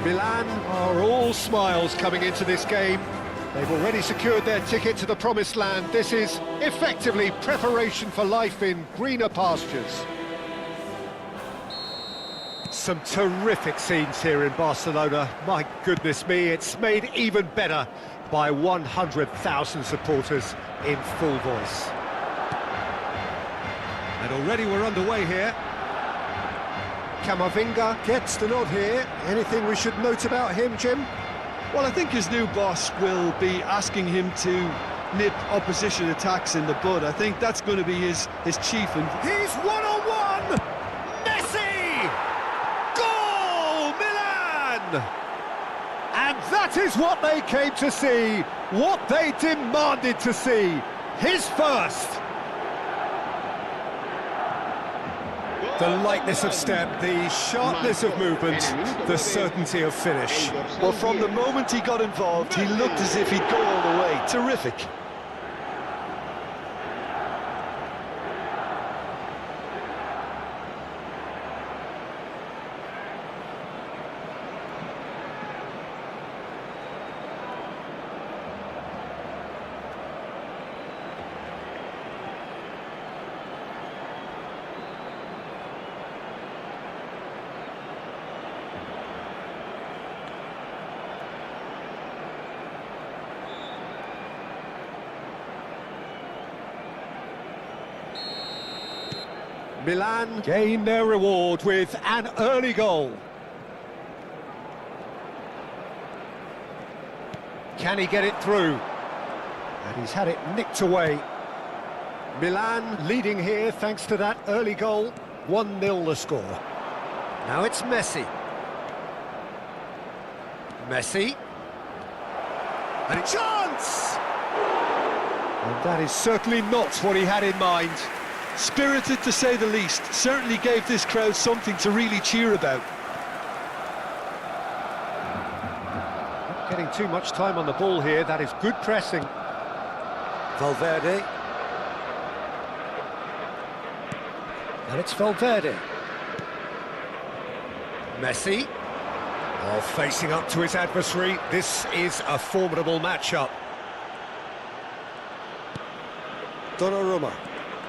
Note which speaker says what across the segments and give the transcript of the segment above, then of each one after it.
Speaker 1: Milan are all smiles coming into this game. They've already secured their ticket to the promised land. This is effectively preparation for life in greener pastures. Some terrific scenes here in Barcelona. My goodness me, it's made even better by 100,000 supporters in full voice. And already we're underway here. Camavinga gets the nod here. Anything we should note about him, Jim?
Speaker 2: Well, I think his new boss will be asking him to nip opposition attacks in the bud. I think that's going to be his chief. And
Speaker 1: he's one-on-one! Messi! Goal! Milan! And that is what they came to see, what they demanded to see. His first. The lightness of step, the sharpness of movement, the certainty of finish.
Speaker 2: Well, from the moment he got involved, he looked as if he'd go all the way. Terrific.
Speaker 1: Milan gain their reward with an early goal. Can he get it through? And he's had it nicked away. Milan leading here thanks to that early goal. 1-0 the score. Now it's Messi. Messi. And a chance! And that is certainly not what he had in mind.
Speaker 2: Spirited, to say the least. Certainly gave this crowd something to really cheer about.
Speaker 1: Not getting too much time on the ball here. That is good pressing. Valverde. And it's Valverde. Messi. Oh, facing up to his adversary. This is a formidable matchup. Donnarumma.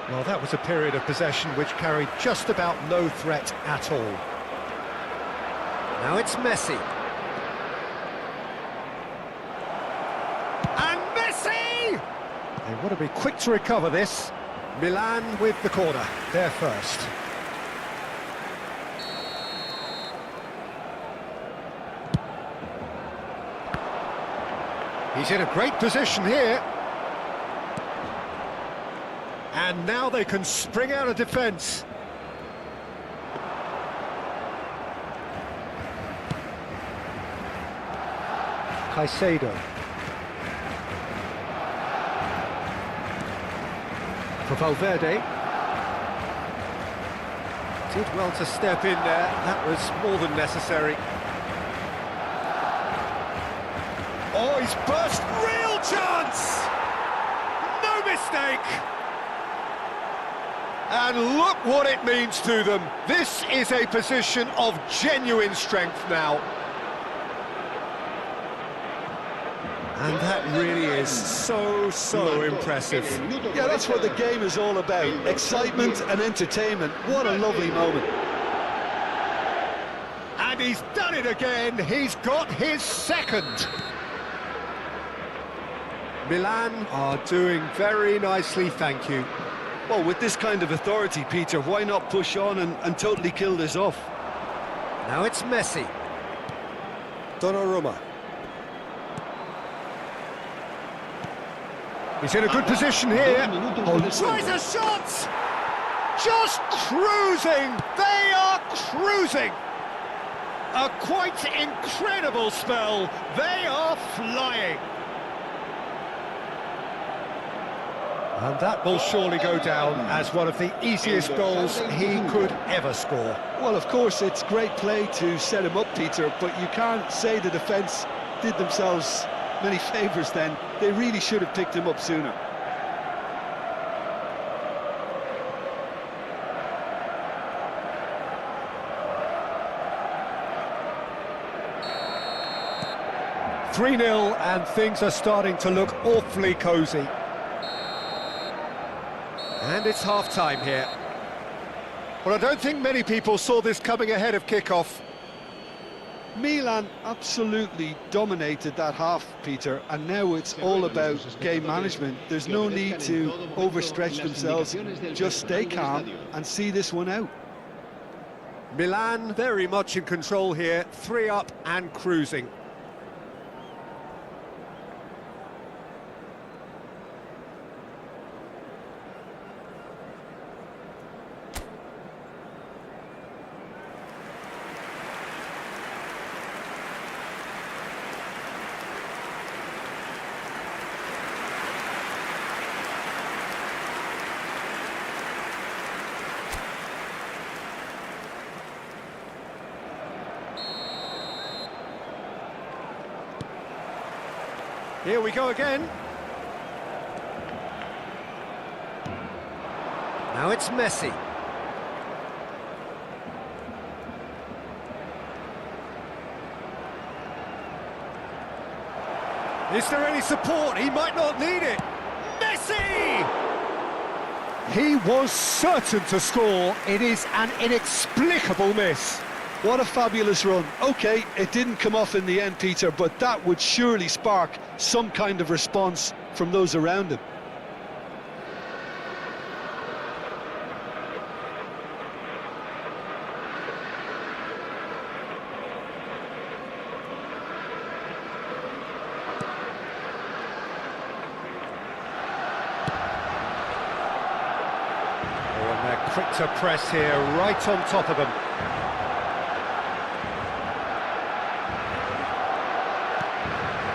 Speaker 1: Well, that was a period of possession which carried just about no threat at all. Now it's Messi. And Messi! They want to be quick to recover this. Milan with the corner, they're first. He's in a great position here. And now they can spring out of defence. Caicedo. For Valverde. Did well to step in there. That was more than necessary. Oh, he's burst. Real chance! No mistake! And look what it means to them. This is a position of genuine strength now. And that really is so impressive.
Speaker 2: Yeah, that's what the game is all about. Excitement and entertainment. What a lovely moment.
Speaker 1: And he's done it again. He's got his second. Milan are doing very nicely, thank you.
Speaker 2: Well, with this kind of authority, Peter, why not push on and totally kill this off?
Speaker 1: Now it's Messi. Donnarumma. He's in a good position here. Oh, tries a shot! Just cruising! They are cruising! A quite incredible spell. They are flying. And that will surely go down as one of the easiest goals he could ever score.
Speaker 2: Well, of course, it's great play to set him up, Peter, but you can't say the defence did themselves many favours then. They really should have picked him up sooner.
Speaker 1: 3-0 and things are starting to look awfully cosy. And it's half-time here. Well, I don't think many people saw this coming ahead of kick-off.
Speaker 2: Milan absolutely dominated that half, Peter, and now it's all about game management. There's no need to overstretch themselves, just stay calm and see this one out.
Speaker 1: Milan very much in control here, 3 up and cruising. Here we go again. Now it's Messi. Is there any support? He might not need it. Messi! He was certain to score. It is an inexplicable miss.
Speaker 2: What a fabulous run. OK, it didn't come off in the end, Peter, but that would surely spark some kind of response from those around him.
Speaker 1: Oh, and they're quick to press here, right on top of them.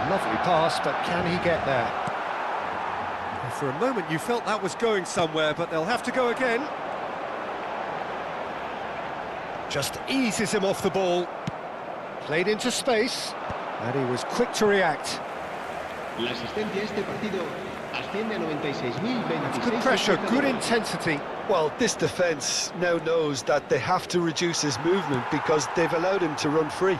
Speaker 1: Lovely pass, but can he get there? For a moment you felt that was going somewhere, but they'll have to go again. Just eases him off the ball. Played into space, and he was quick to react. That's good pressure, good intensity.
Speaker 2: Well, this defence now knows that they have to reduce his movement because they've allowed him to run free.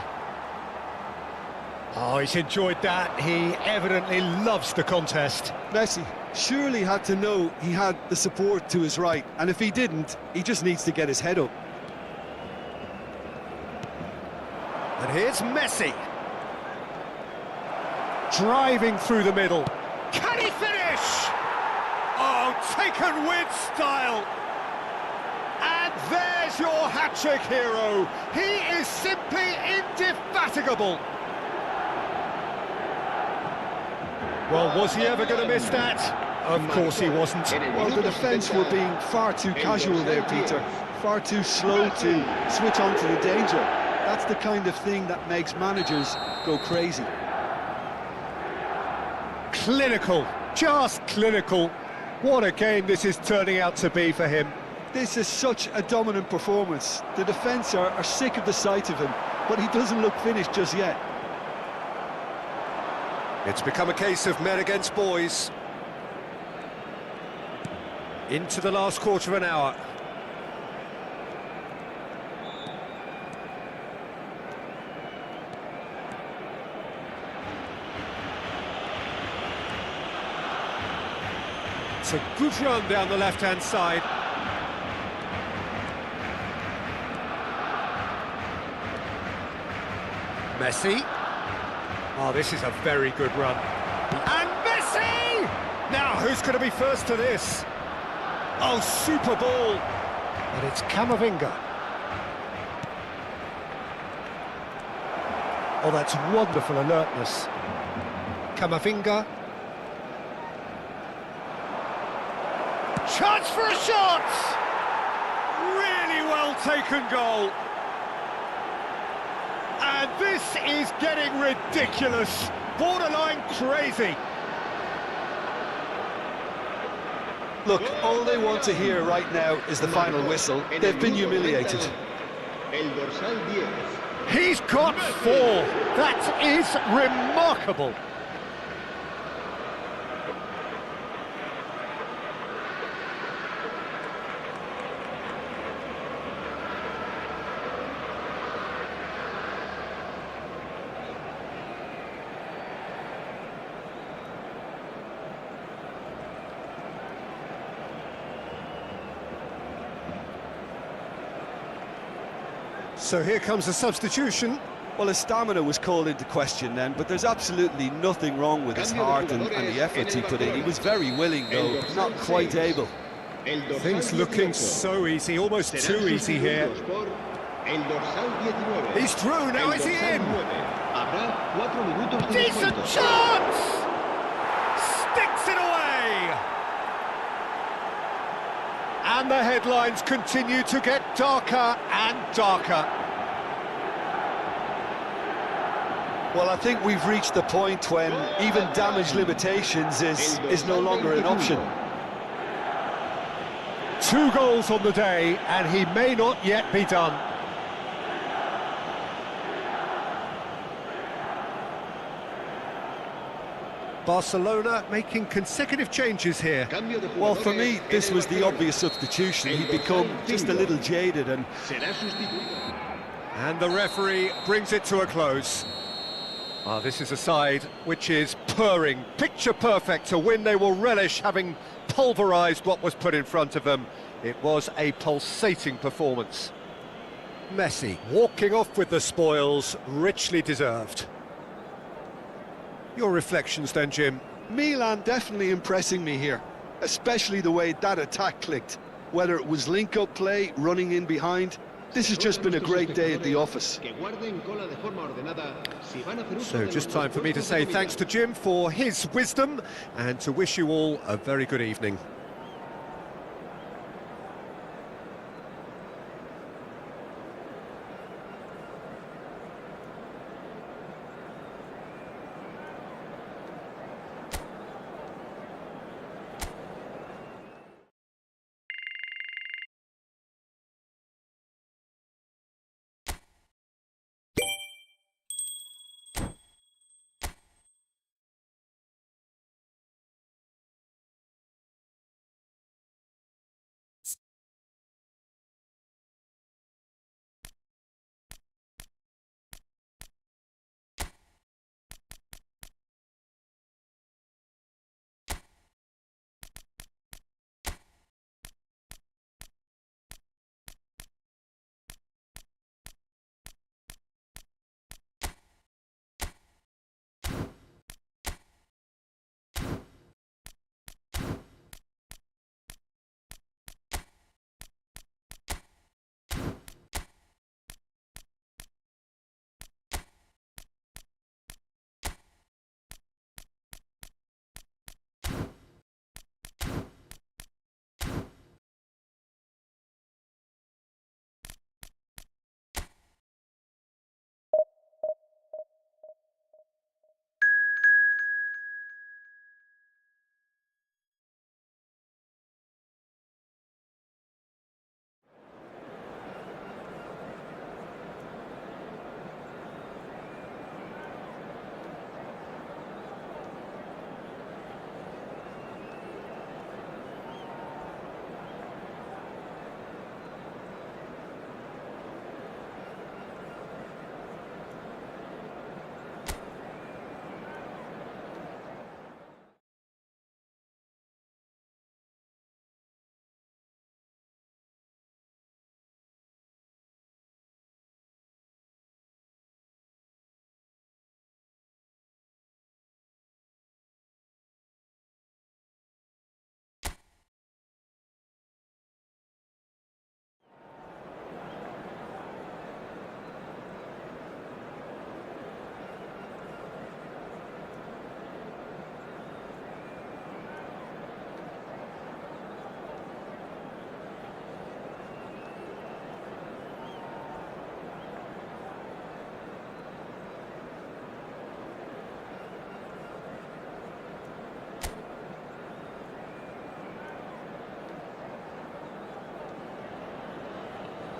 Speaker 1: Oh, he's enjoyed that. He evidently loves the contest.
Speaker 2: Messi surely had to know he had the support to his right, and if he didn't, he just needs to get his head up.
Speaker 1: And here's Messi. Driving through the middle. Can he finish? Oh, taken with style. And there's your hat-trick hero. He is simply indefatigable. Well, was he ever going to miss that? Of course he wasn't.
Speaker 2: Well, the defence were being far too casual there, Peter. Far too slow to switch on to the danger. That's the kind of thing that makes managers go crazy.
Speaker 1: Clinical, just clinical. What a game this is turning out to be for him.
Speaker 2: This is such a dominant performance. The defence are sick of the sight of him, but he doesn't look finished just yet.
Speaker 1: It's become a case of men against boys. Into the last quarter of an hour. It's a good run down the left-hand side. Messi. Oh, this is a very good run. And Messi! Now, who's going to be first to this? Oh, super ball. And it's Camavinga. Oh, that's wonderful alertness. Camavinga. Chance for a shot! Really well taken goal. And this is getting ridiculous, borderline crazy.
Speaker 2: Look, all they want to hear right now is the final whistle. They've been humiliated.
Speaker 1: He's got 4. That is remarkable. So here comes a substitution.
Speaker 2: Well, his stamina was called into question then, but there's absolutely nothing wrong with his heart and the efforts he put in. He was very willing, though, not quite able.
Speaker 1: Things looking so easy, almost too easy here. He's through, now is he in? Decent chance! Sticks it away! And the headlines continue to get darker and darker.
Speaker 2: Well, I think we've reached the point when even damage limitations is no longer an option.
Speaker 1: 2 goals on the day, and he may not yet be done. Barcelona making consecutive changes here.
Speaker 2: Well, for me, this was the obvious substitution. He'd become just a little jaded and
Speaker 1: the referee brings it to a close. Well, this is a side which is purring, picture perfect to win. They will relish having pulverised what was put in front of them. It was a pulsating performance. Messi walking off with the spoils, richly deserved. Your reflections then, Jim?
Speaker 2: Milan definitely impressing me here, especially the way that attack clicked. Whether it was link-up play, running in behind, this has just been a great day at the office.
Speaker 1: So just time for me to say thanks to Jim for his wisdom and to wish you all a very good evening.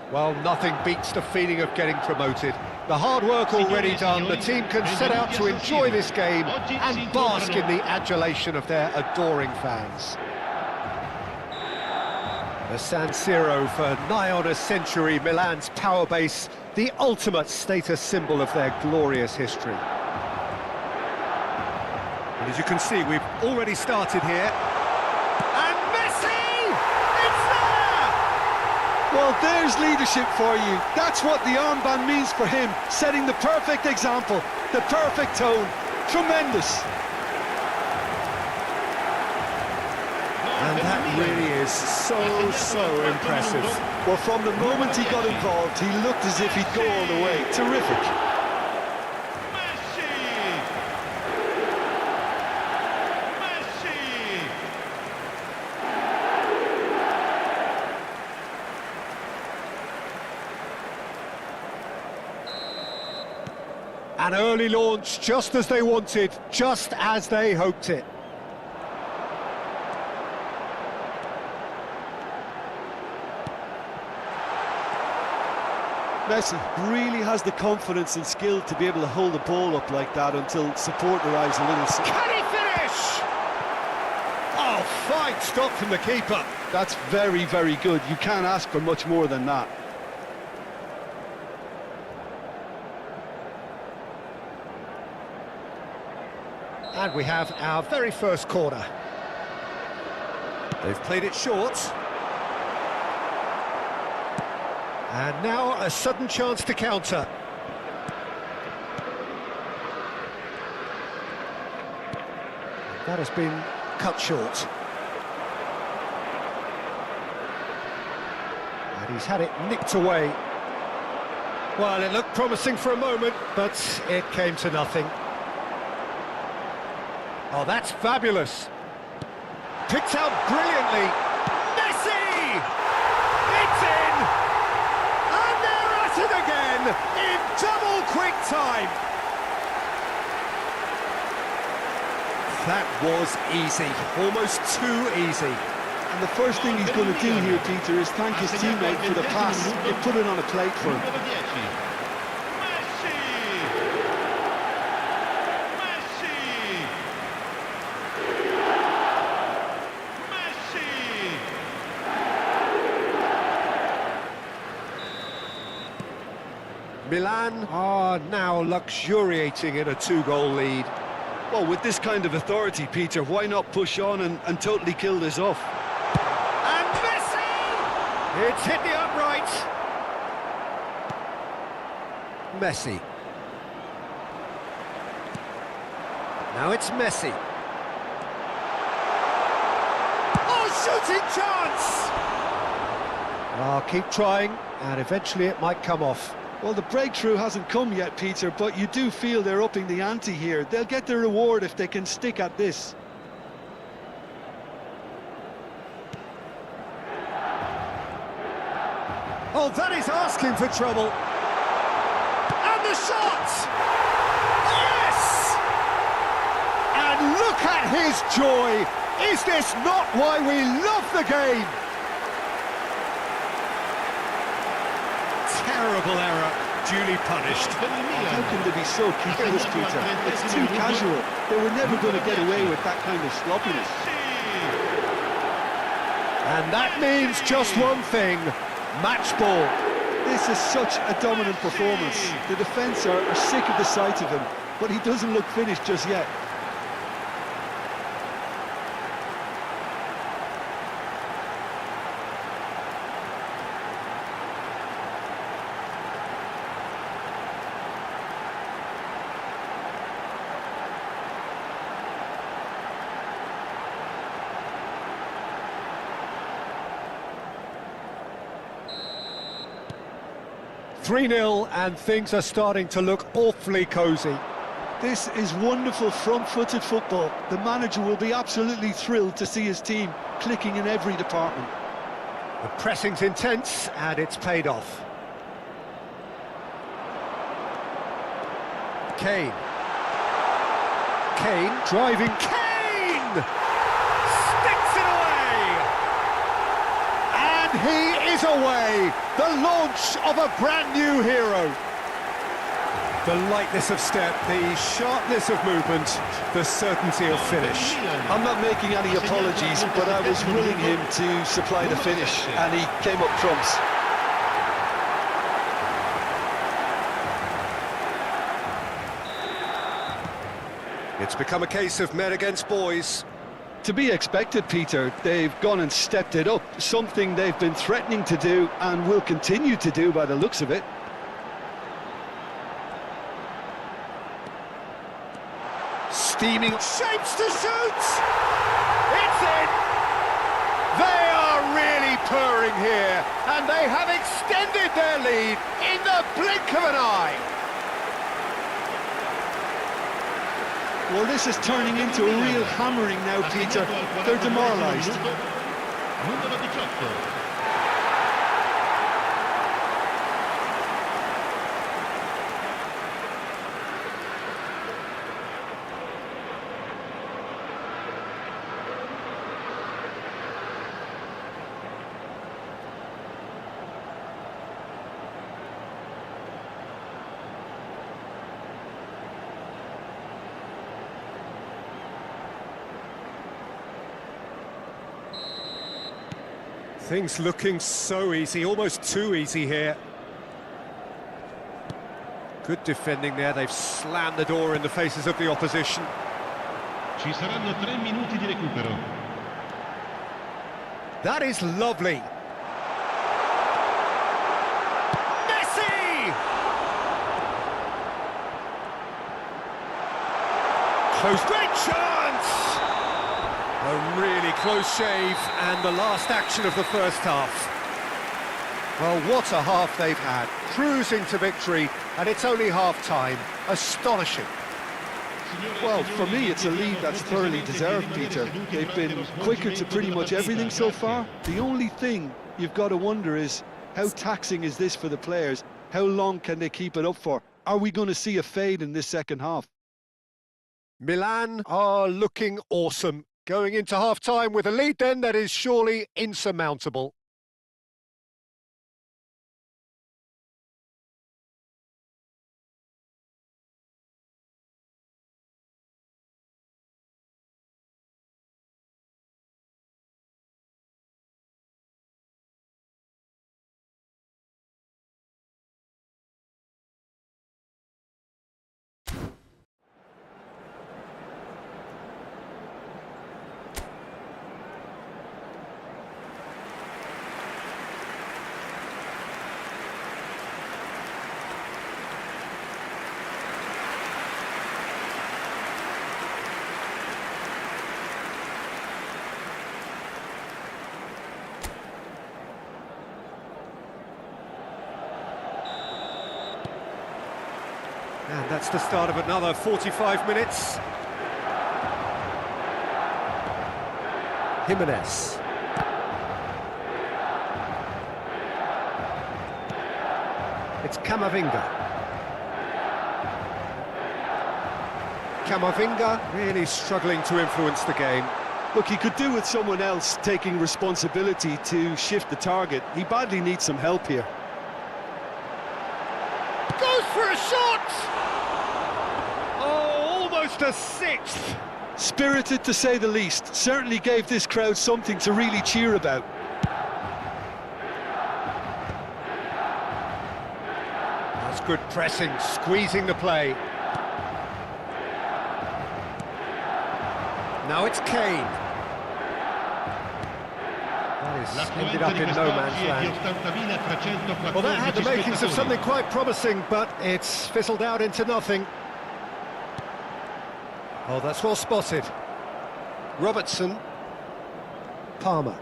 Speaker 1: Well, nothing beats the feeling of getting promoted. The hard work already done, the team can set out to enjoy this game and bask in the adulation of their adoring fans. The San Siro for nigh on a century, Milan's power base, the ultimate status symbol of their glorious history. And as you can see, we've already started here. And Messi! It's there!
Speaker 2: Well, there's leadership for you. That's what the armband means for him, setting the perfect example, the perfect tone. Tremendous.
Speaker 1: And that really is so impressive.
Speaker 2: Well, from the moment he got involved, he looked as if he'd go all the way. Terrific.
Speaker 1: An early launch, just as they wanted, just as they hoped it.
Speaker 2: Messi really has the confidence and skill to be able to hold the ball up like that until support arrives a little.
Speaker 1: Can he finish? Oh, fine stop from the keeper.
Speaker 2: That's very, very good. You can't ask for much more than that.
Speaker 1: And we have our very first corner. They've played it short. And now a sudden chance to counter. That has been cut short. And he's had it nicked away. Well, it looked promising for a moment, but it came to nothing. Oh, that's fabulous. Picked out brilliantly. Messi! It's in! And they're at it again in double quick time. That was easy, almost too easy.
Speaker 2: And the first thing he's going to do here, Peter, is thank his teammate for the pass. They put it on a plate for him.
Speaker 1: Milan are now luxuriating in a two-goal lead.
Speaker 2: Well, with this kind of authority, Peter, why not push on and totally kill this off?
Speaker 1: And Messi! It's hit the upright. Messi. Now it's Messi. Oh, shooting chance! I'll keep trying, and eventually it might come off.
Speaker 2: Well, the breakthrough hasn't come yet, Peter, but you do feel they're upping the ante here. They'll get their reward if they can stick at this.
Speaker 1: Oh, that is asking for trouble. And the shot! Yes! And look at his joy! Is this not why we love the game? Terrible error, duly punished.
Speaker 2: How can they be so careless, Peter? It's too casual. They were never going to get away with that kind of sloppiness.
Speaker 1: And that means just one thing, match ball.
Speaker 2: This is such a dominant performance. The defence are sick of the sight of him, but he doesn't look finished just yet.
Speaker 1: (3-0) and things are starting to look awfully cosy.
Speaker 2: This is wonderful front-footed football. The manager will be absolutely thrilled to see his team clicking in every department.
Speaker 1: The pressing's intense and it's paid off. Kane. Kane driving. Kane! Sticks it away! And he is away! The launch of a brand new hero. The lightness of step, the sharpness of movement, the certainty of finish.
Speaker 2: I'm not making any apologies, but I was willing him to supply the finish, and he came up trumps.
Speaker 1: It's become a case of men against boys.
Speaker 2: To be expected, Peter. They've gone and stepped it up, something they've been threatening to do and will continue to do by the looks of it.
Speaker 1: Steaming, shapes to shoot! It's in! They are really purring here, and they have extended their lead in the blink of an eye.
Speaker 2: Well, this is turning into a real hammering now, Peter. They're demoralised.
Speaker 1: Things looking so easy, almost too easy here. Good defending there, they've slammed the door in the faces of the opposition.
Speaker 3: Ci saranno 3 minuti di recupero.
Speaker 1: That is lovely. Messi! Close, great chance! A really close shave, and the last action of the first half. Well, what a half they've had, cruising to victory, and it's only half-time. Astonishing.
Speaker 2: Well, for me, it's a lead that's thoroughly deserved, Peter. They've been quicker to pretty much everything so far. The only thing you've got to wonder is, how taxing is this for the players? How long can they keep it up for? Are we going to see a fade in this second half?
Speaker 1: Milan are looking awesome. Going into half-time with a lead then that is surely insurmountable. And that's the start of another 45 minutes. Jimenez. It's Camavinga. Camavinga really struggling to influence the game.
Speaker 2: Look, he could do with someone else taking responsibility to shift the target. He badly needs some help here.
Speaker 1: Goes for a shot! Oh, almost a sixth.
Speaker 2: Spirited, to say the least. Certainly gave this crowd something to really cheer about.
Speaker 1: That's good pressing, squeezing the play. Now it's Kane. That is ended up in no man's land. Well, that had the makings of something quite promising, but it's fizzled out into nothing. Oh, that's well spotted. Robertson. Palmer.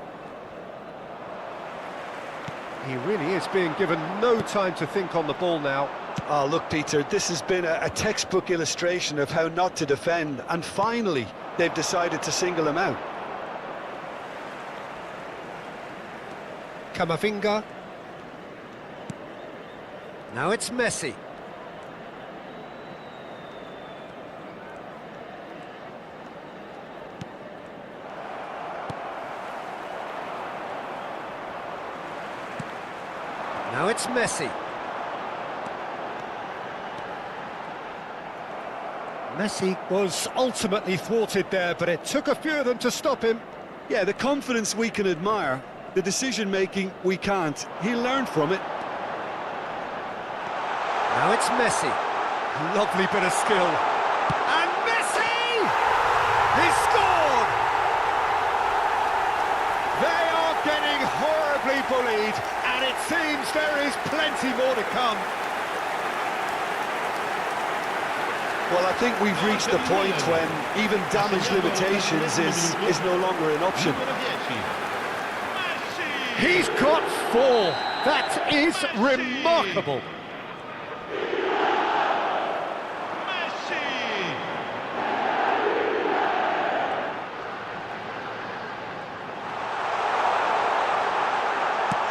Speaker 1: He really is being given no time to think on the ball now.
Speaker 2: Oh, look, Peter, this has been a textbook illustration of how not to defend, and finally they've decided to single him out.
Speaker 1: Camavinga. Now it's Messi. Now it's Messi. Messi was ultimately thwarted there, but it took a few of them to stop him.
Speaker 2: Yeah, the confidence we can admire, the decision-making we can't. He learned from it.
Speaker 1: Now it's Messi. Lovely bit of skill. And Messi! He scored! plenty more to come.
Speaker 2: Well, I think we've reached the point when even damage limitations is no longer an option.
Speaker 1: He's got 4. That is remarkable.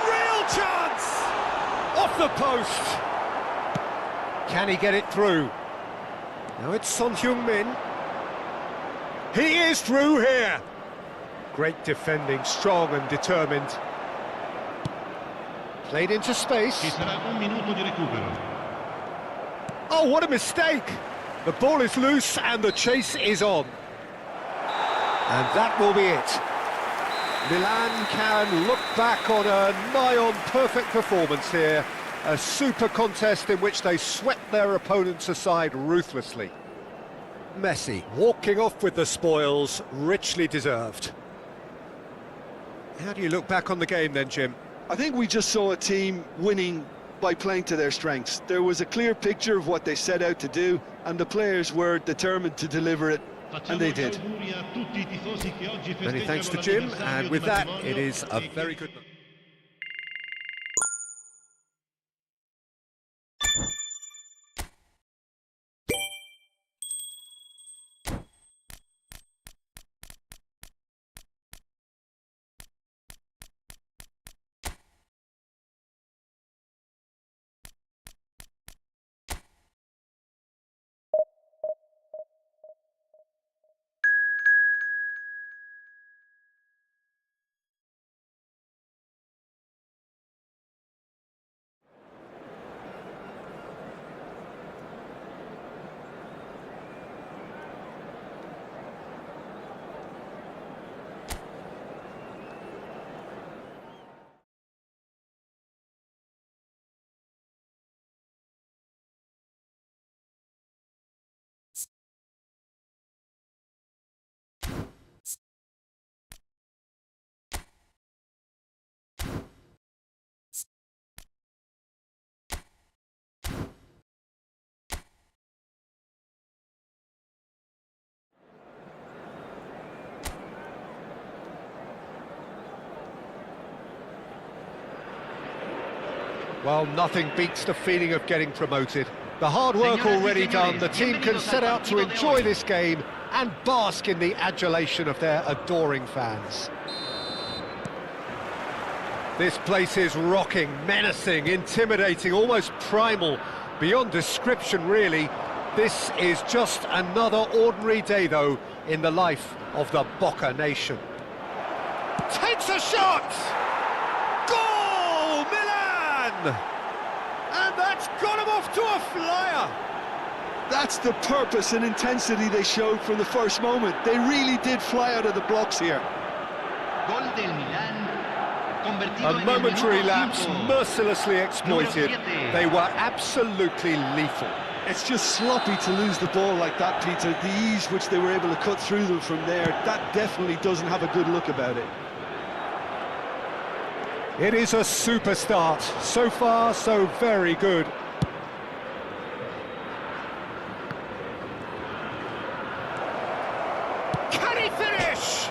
Speaker 1: Real chance! Off the post. Can he get it through? Now it's Son Heung-min. He is through here. Great defending, strong and determined. Played into space.
Speaker 3: Ci sarà un minuto di recupero.
Speaker 1: Oh, what a mistake! The ball is loose and the chase is on. And that will be it. Milan can look back on a nigh-on perfect performance here. A super contest in which they swept their opponents aside ruthlessly. Messi walking off with the spoils, richly deserved. How do you look back on the game then, Jim?
Speaker 2: I think we just saw a team winning by playing to their strengths. There was a clear picture of what they set out to do, and the players were determined to deliver it, and they did.
Speaker 1: Many thanks to Jim, and with that, it is a very good... Well, nothing beats the feeling of getting promoted. The hard work already done, the team can set out to enjoy this game and bask in the adulation of their adoring fans. This place is rocking, menacing, intimidating, almost primal, beyond description really. This is just another ordinary day though in the life of the Boca nation. Takes a shot! Goal, Milan! And that's got him off to a flyer!
Speaker 2: That's the purpose and intensity they showed from the first moment. They really did fly out of the blocks here.
Speaker 1: A momentary lapse, mercilessly exploited. They were absolutely lethal.
Speaker 2: It's just sloppy to lose the ball like that, Peter. The ease which they were able to cut through them from there, that definitely doesn't have a good look about it.
Speaker 1: It is a super start. So far, so very good. Can he finish?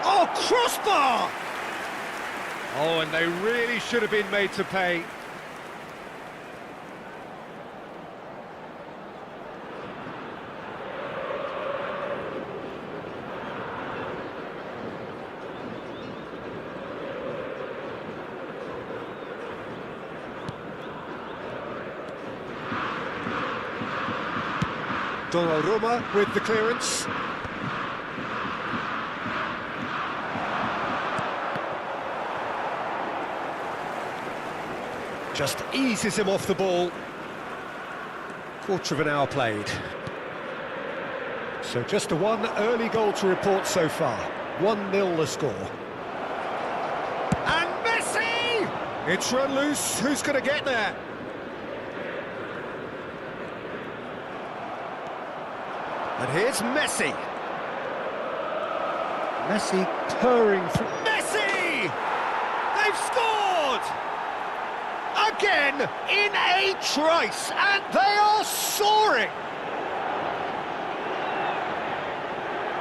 Speaker 1: Oh, crossbar! Oh, and they really should have been made to pay. Donnarumma with the clearance. Just eases him off the ball. Quarter of an hour played. So just one early goal to report so far. 1-0 the score. And Messi! It's run loose. Who's going to get there? And here's Messi. Messi purring through. Messi! They've scored! A again in a trice, and they are soaring.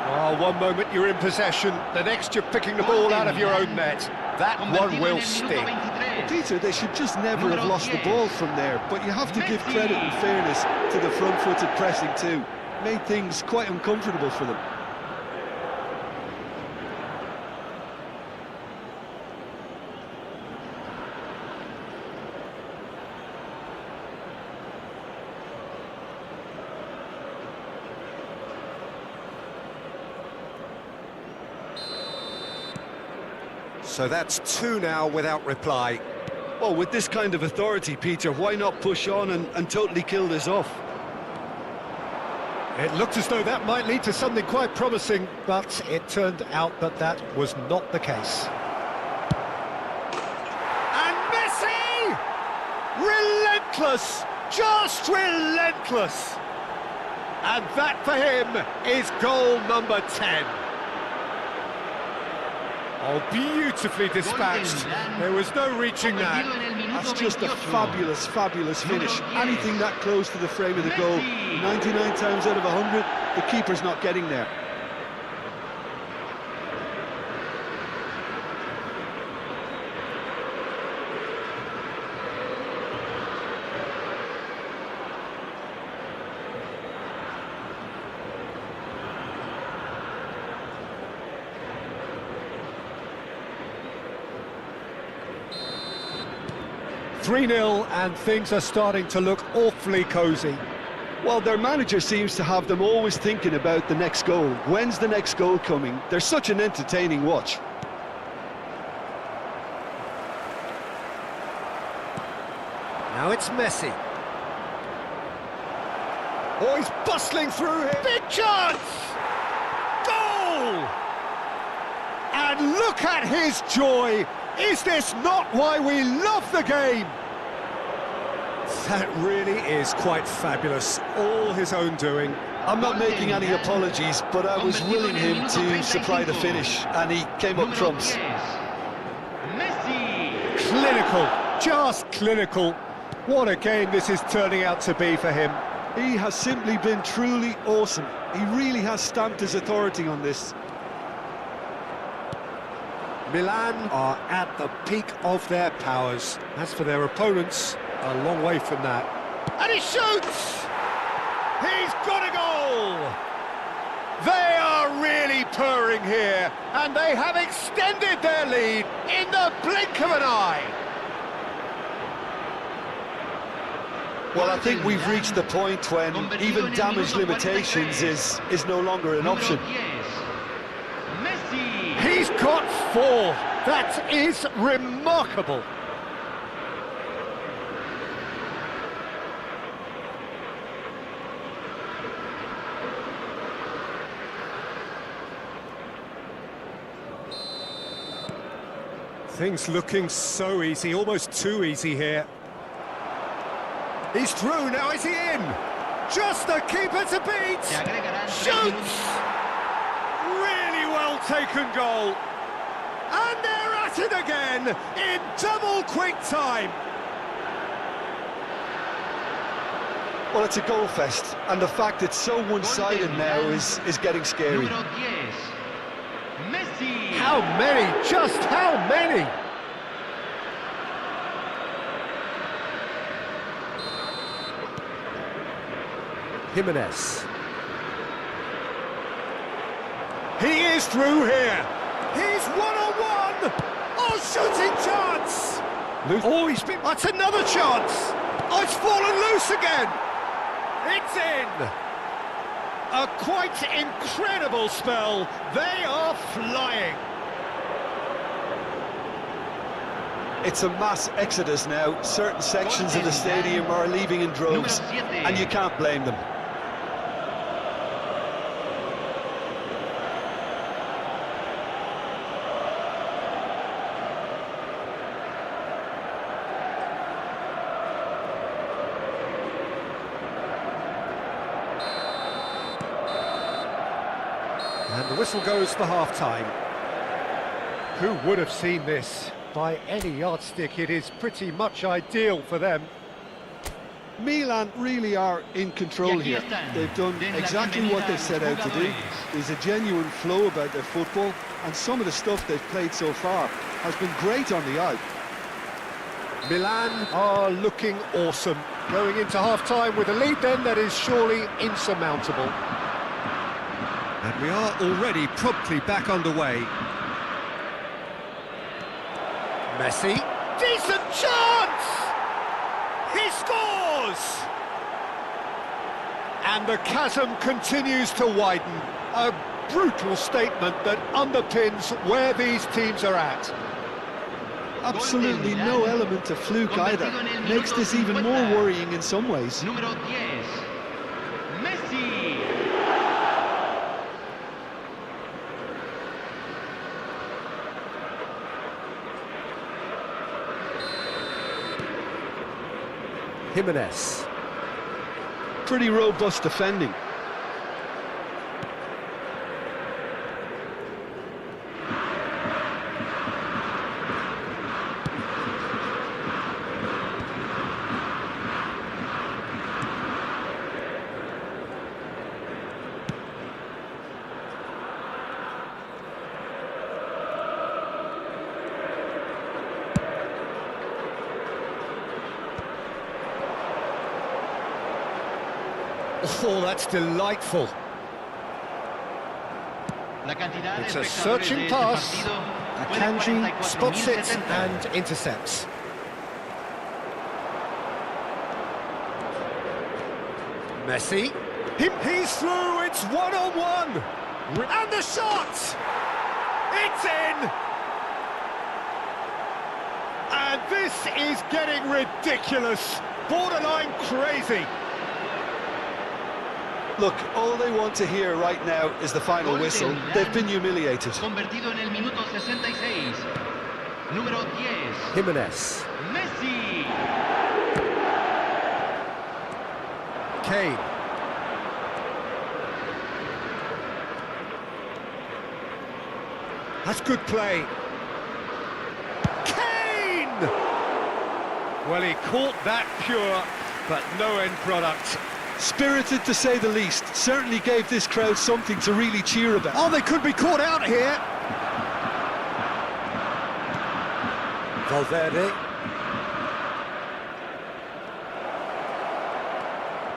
Speaker 1: Oh, one moment you're in possession, the next you're picking the ball out of your own net. That one will sting.
Speaker 2: Peter, they should just never have lost the ball from there, but you have to give credit and fairness to the front-footed pressing too. Made things quite uncomfortable for them.
Speaker 1: So that's two now without reply.
Speaker 2: Well, with this kind of authority, Peter, why not push on and totally kill this off?
Speaker 1: It looked as though that might lead to something quite promising, but it turned out that that was not the case. And Messi! Relentless! Just relentless! And that for him is goal number 10. Oh, beautifully dispatched. There was no reaching that.
Speaker 2: That's just a fabulous, fabulous finish. Anything that close to the frame of the goal, 99 times out of 100, the keeper's not getting there.
Speaker 1: (3-0) and things are starting to look awfully cosy.
Speaker 2: Well, their manager seems to have them always thinking about the next goal. When's the next goal coming? They're such an entertaining watch.
Speaker 1: Now it's Messi. Oh, he's bustling through here. Big chance! Goal! And look at his joy. Is this not why we love the game? That really is quite fabulous. All his own doing.
Speaker 2: I'm not making any apologies, but I was willing him to supply the finish, and he came up trumps.
Speaker 1: Clinical, just clinical. What a game this is turning out to be for him.
Speaker 2: He has simply been truly awesome. He really has stamped his authority on this.
Speaker 1: Milan are at the peak of their powers. As for their opponents, a long way from that. And he shoots! He's got a goal! They are really purring here, and they have extended their lead in the blink of an eye.
Speaker 2: Well, I think we've reached the point when even damage limitations is no longer an option.
Speaker 1: He's got 4. That is remarkable. Things looking so easy, almost too easy here. He's through, now is he in? Just the keeper to beat! Shoots! Really well taken goal. And they're at it again in double quick time.
Speaker 2: Well, it's a goal fest, and the fact it's so one-sided now is getting scary.
Speaker 1: How many? Just how many? Jimenez. He is through here. He's one-on-one. Oh, shooting chance. Oh, he's been... That's another chance. Oh, it's fallen loose again. It's in. A quite incredible spell. They are flying.
Speaker 2: It's a mass exodus now. Certain sections of the stadium are leaving in droves, and you can't blame them.
Speaker 1: And the whistle goes for half-time. Who would have seen this? By any yardstick, it is pretty much ideal for them.
Speaker 2: Milan really are in control here. They've done exactly what they set out to do. There's a genuine flow about their football, and some of the stuff they've played so far has been great on the eye.
Speaker 1: Milan are looking awesome. Going into half-time with a lead then that is surely insurmountable. And we are already promptly back underway. Messi, decent chance! He scores! And the chasm continues to widen. A brutal statement that underpins where these teams are at.
Speaker 2: Absolutely no element of fluke either. Makes this even more worrying in some ways.
Speaker 4: Número 10, Messi.
Speaker 1: Jimenez.
Speaker 2: Pretty robust defending.
Speaker 1: Oh, that's delightful. It's a searching pass. Akanji spots it and intercepts. Messi. He's through, it's one-on-one. And the shot! It's in! And this is getting ridiculous. Borderline crazy.
Speaker 2: Look, all they want to hear right now is the final whistle. They've been humiliated.
Speaker 4: Convertido en el minuto 66. Número 10.
Speaker 1: Jimenez.
Speaker 4: Messi.
Speaker 1: Kane. That's good play. Kane! Well, he caught that pure, but no end product.
Speaker 2: Spirited to say the least. Certainly gave this crowd something to really cheer about.
Speaker 1: Oh, they could be caught out here. Valverde.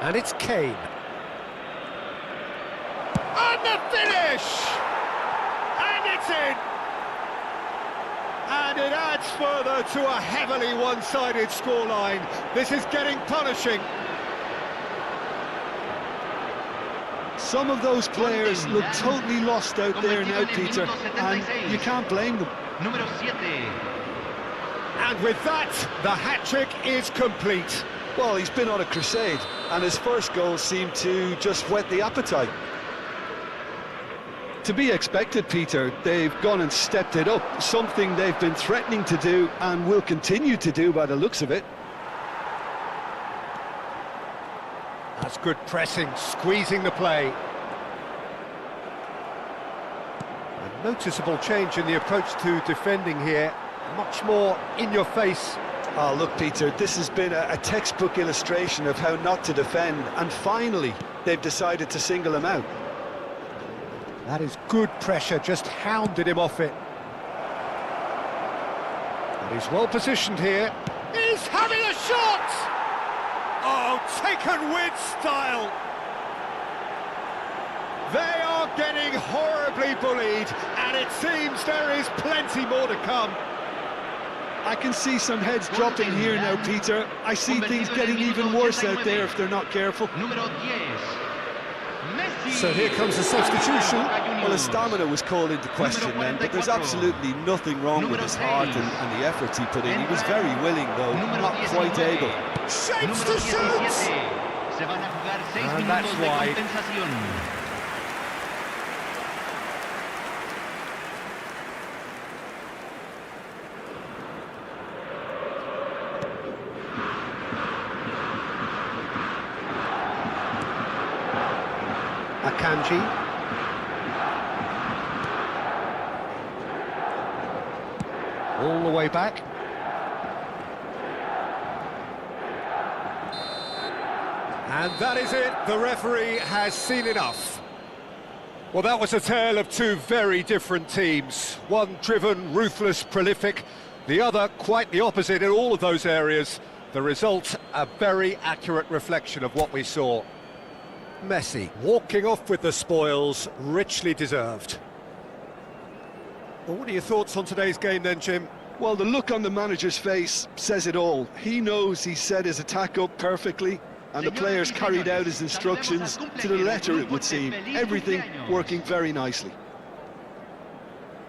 Speaker 1: And it's Kane. And the finish! And it's in! And it adds further to a heavily one-sided scoreline. This is getting punishing.
Speaker 2: Some of those players look totally lost out there now, Peter, and you can't blame them.
Speaker 4: Número 7.
Speaker 1: And with that, the hat-trick is complete.
Speaker 2: Well, he's been on a crusade, and his first goal seemed to just whet the appetite. To be expected, Peter, they've gone and stepped it up, something they've been threatening to do and will continue to do by the looks of it.
Speaker 1: That's good pressing, squeezing the play. A noticeable change in the approach to defending here. Much more in your face.
Speaker 2: Oh, look, Peter, this has been a textbook illustration of how not to defend, and finally, they've decided to single him out.
Speaker 1: That is good pressure, just hounded him off it. And he's well positioned here. He's having a shot! Oh, taken with style! They are getting horribly bullied, and it seems there is plenty more to come.
Speaker 2: I can see some heads dropping here now, Peter. I see things getting even worse out there if they're not careful.
Speaker 4: Número 10. Messi.
Speaker 1: So here comes the substitution.
Speaker 2: Well, his stamina was called into question then, but there's absolutely nothing wrong with his heart and the efforts he put in. He was very willing, though, not quite able.
Speaker 1: Shapes to shoot! And that's wide. Akanji. All the way back. And that is it, the referee has seen enough. Well, that was a tale of two very different teams. One driven, ruthless, prolific, the other quite the opposite in all of those areas. The result, a very accurate reflection of what we saw. Messi walking off with the spoils, richly deserved. Well, what are your thoughts on today's game then, Jim?
Speaker 2: Well, the look on the manager's face says it all. He knows he set his attack up perfectly, and the players carried out his instructions to the letter, it would seem. Everything working very nicely.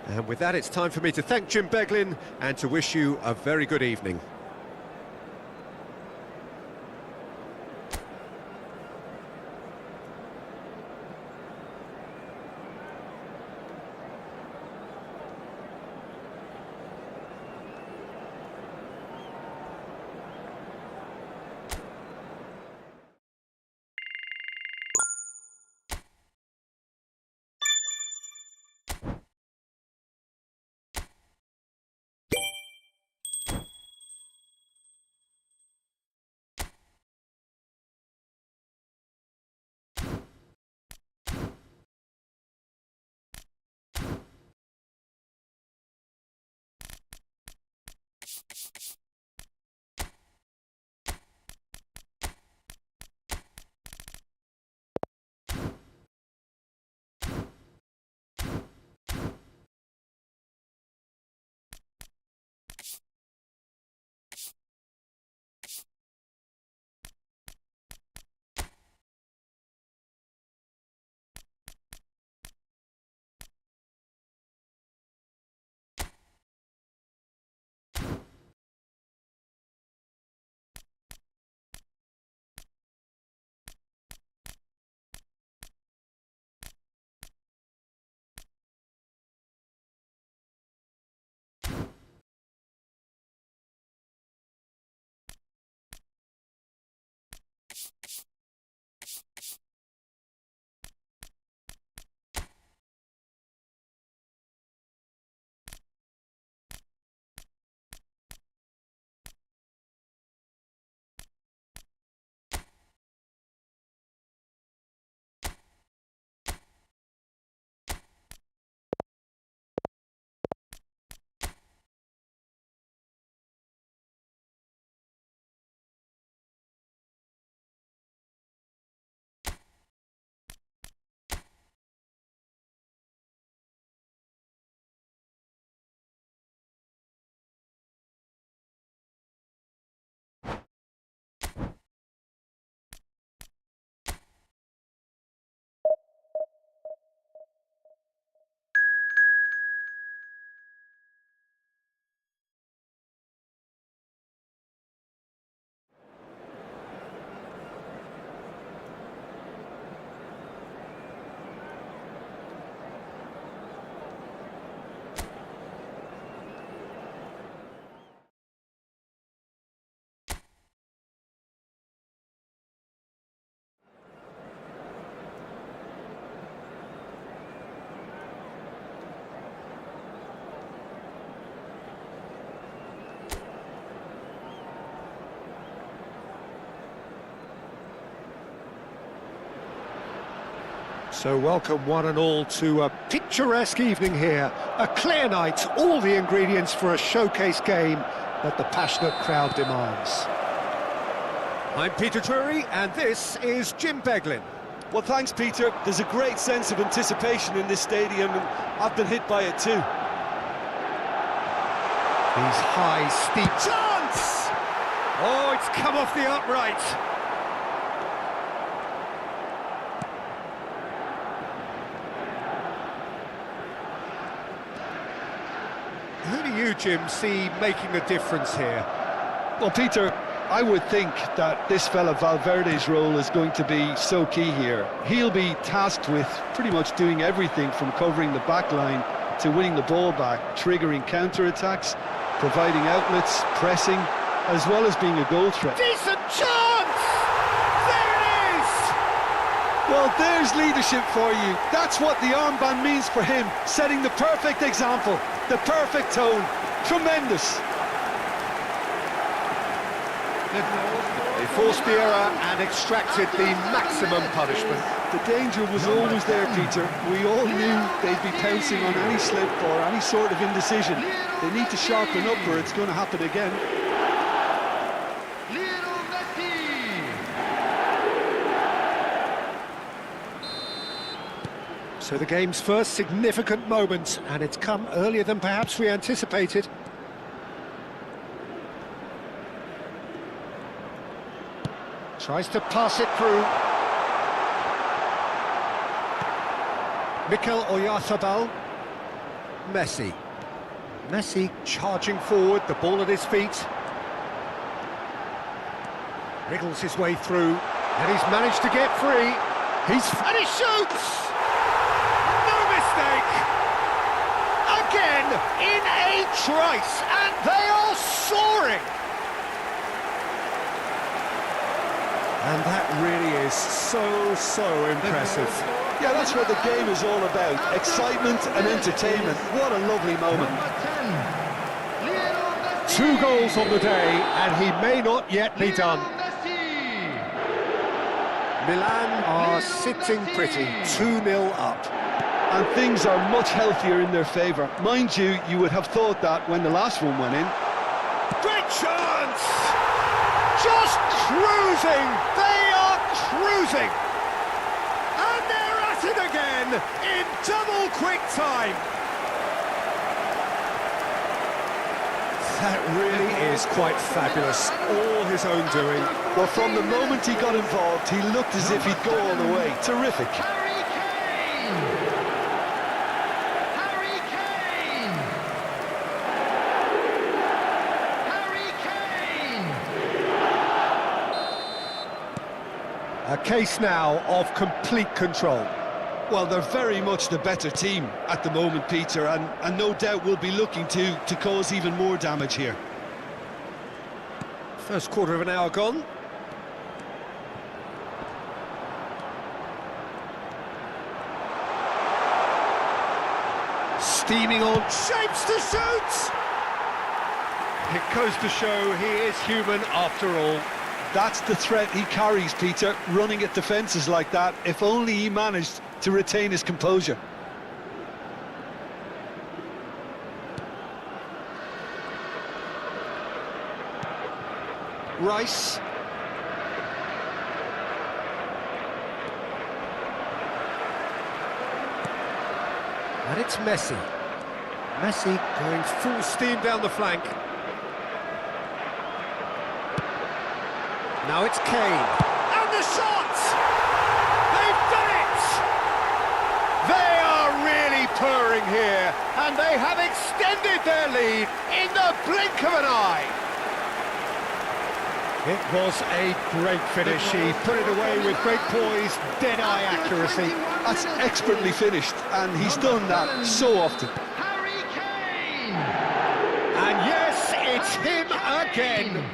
Speaker 1: And with that, it's time for me to thank Jim Beglin and to wish you a very good evening. So welcome one and all to a picturesque evening here. A clear night, all the ingredients for a showcase game that the passionate crowd demands. I'm Peter Drury and this is Jim Beglin.
Speaker 2: Well, thanks, Peter. There's a great sense of anticipation in this stadium, and I've been hit by it too.
Speaker 1: These high, steep... Chance! Oh, it's come off the upright. Who do you, Jim, see making a difference here?
Speaker 2: Well, Peter, I would think that this fella Valverde's role is going to be so key here. He'll be tasked with pretty much doing everything from covering the back line to winning the ball back, triggering counter-attacks, providing outlets, pressing, as well as being a goal threat.
Speaker 1: Decent chance! There it is!
Speaker 2: Well, there's leadership for you. That's what the armband means for him, setting the perfect example, the perfect tone. Tremendous.
Speaker 1: They forced the error and extracted the maximum punishment.
Speaker 2: The danger was always there, Peter. We all knew they'd be pouncing on any slip or any sort of indecision. They need to sharpen up or it's going to happen again.
Speaker 1: So the game's first significant moment, and it's come earlier than perhaps we anticipated. Tries to pass it through. Mikel Oyarzabal. Messi. Messi charging forward, the ball at his feet. Wriggles his way through, and he's managed to get free. And he shoots! No mistake! Again, in a trice, and they are soaring! And that really is so impressive.
Speaker 2: Yeah, that's what the game is all about. Excitement and entertainment. What a lovely moment.
Speaker 1: 2 goals on the day, and he may not yet be done. Milan are sitting pretty, 2-0 up.
Speaker 2: And things are much healthier in their favour. Mind you, you would have thought that when the last one went in.
Speaker 1: Great chance! Just cruising! They are cruising! And they're at it again in double quick time! That really is quite fabulous, all his own doing.
Speaker 2: Well, from the moment he got involved, he looked as if he'd go all the way. Terrific.
Speaker 4: Harry Kane! Harry Kane!
Speaker 1: A case now of complete control.
Speaker 2: Well, they're very much the better team at the moment, Peter, and no doubt will be looking to cause even more damage here.
Speaker 1: First quarter of an hour gone. Steaming on, shapes to shoot! It goes to show he is human after all.
Speaker 2: That's the threat he carries, Peter, running at defences like that, if only he managed to retain his composure.
Speaker 1: Rice. And it's Messi. Messi going full steam down the flank. Now it's Kane. And the shot! They've done it! They are really purring here, and they have extended their lead in the blink of an eye. It was a great finish. He put it away with great poise, dead-eye accuracy.
Speaker 2: That's expertly finished, and he's done that so often.
Speaker 4: Harry Kane!
Speaker 1: And yes, it's him again.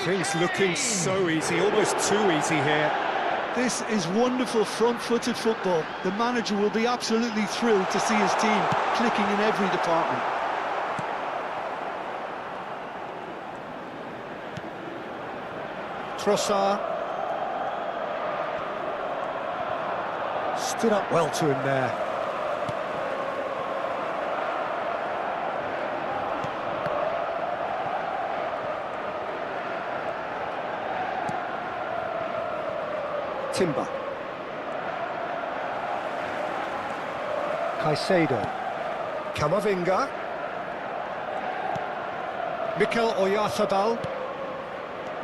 Speaker 1: Things looking so easy, almost too easy here.
Speaker 2: This is wonderful front-footed football. The manager will be absolutely thrilled to see his team clicking in every department.
Speaker 1: Trossard stood up well to him there. Timber. Caicedo. Camavinga. Mikel Oyarzabal.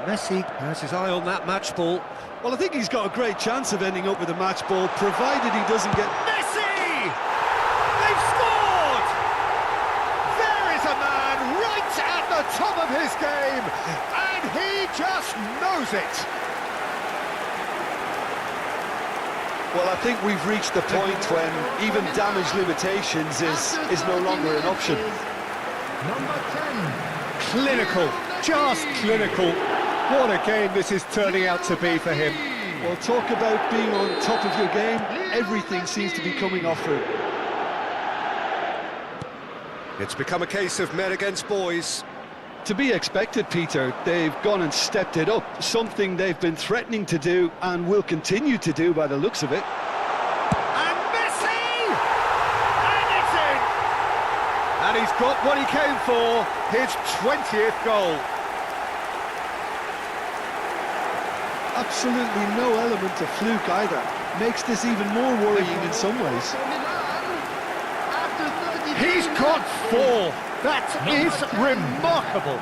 Speaker 1: Messi has his eye on that match ball.
Speaker 2: Well, I think he's got a great chance of ending up with a match ball, provided he doesn't get...
Speaker 1: Messi! They've scored! There is a man right at the top of his game, and he just knows it.
Speaker 2: Well, I think we've reached the point when even damage limitations is no longer an option.
Speaker 4: Number 10.
Speaker 1: Clinical, just clinical. What a game this is turning out to be for him.
Speaker 2: Well, talk about being on top of your game. Everything seems to be coming off for him.
Speaker 1: It's become a case of men against boys.
Speaker 2: To be expected, Peter. They've gone and stepped it up, something they've been threatening to do and will continue to do by the looks of it.
Speaker 1: And Messi! And it's in! And he's got what he came for, his 20th goal.
Speaker 2: Absolutely no element of fluke either. Makes this even more worrying in some ways.
Speaker 1: He's got 4. That is remarkable.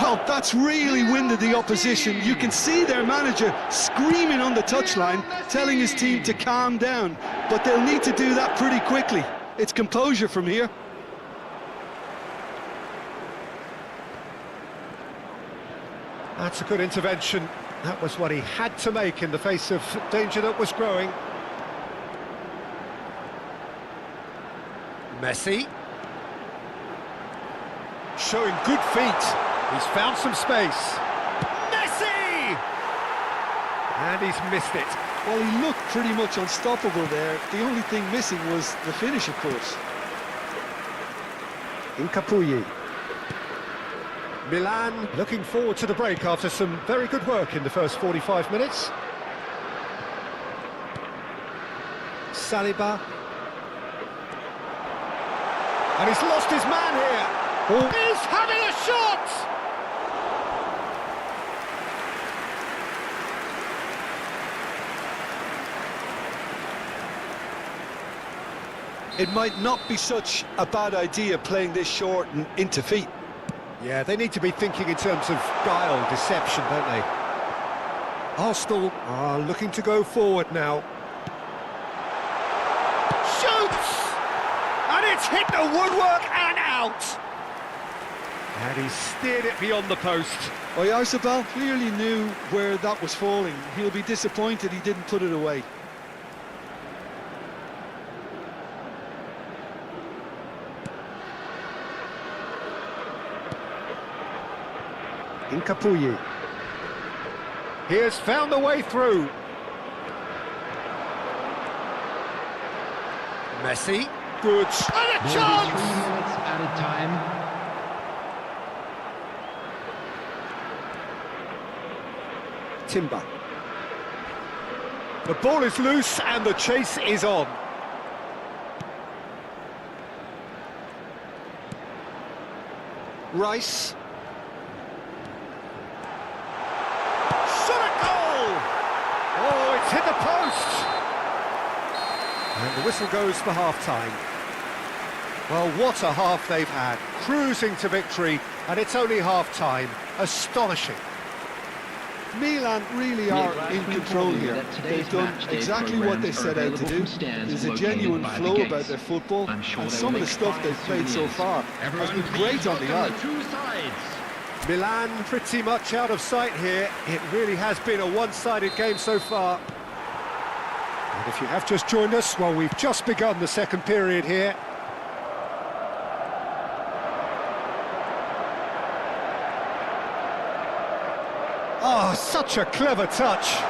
Speaker 2: Well, that's really winded the opposition. You can see their manager screaming on the touchline, telling his team to calm down. But they'll need to do that pretty quickly. It's composure from here.
Speaker 1: That's a good intervention. That was what he had to make in the face of danger that was growing. Messi. Showing good feet. He's found some space. Messi! And he's missed it.
Speaker 2: Well, he looked pretty much unstoppable there. The only thing missing was the finish, of course.
Speaker 1: Incapuyi. Milan looking forward to the break after some very good work in the first 45 minutes. Saliba. And he's lost his man here. Oh. He's having a shot!
Speaker 2: It might not be such a bad idea playing this short and into feet.
Speaker 1: Yeah, they need to be thinking in terms of guile, deception, don't they? Arsenal are looking to go forward now. Shoots! And it's hit the woodwork and out! And he's steered it beyond the post.
Speaker 2: Oyarzabal clearly knew where that was falling. He'll be disappointed he didn't put it away.
Speaker 1: Incapuyi. He has found the way through. Messi. Good. And a chance!
Speaker 4: 3 minutes added time.
Speaker 1: Timber. The ball is loose and the chase is on. Rice. Oh, it's hit the post! And the whistle goes for half-time. Well, what a half they've had. Cruising to victory, and it's only half-time. Astonishing.
Speaker 2: Milan really are in control here. They've done exactly what they set out to do. There's a genuine flow about their football, and some of the stuff they've played so far has been great on the eye.
Speaker 1: Milan pretty much out of sight here. It really has been a one-sided game so far. And if you have just joined us, well, we've just begun the second period here. Oh, such a clever touch.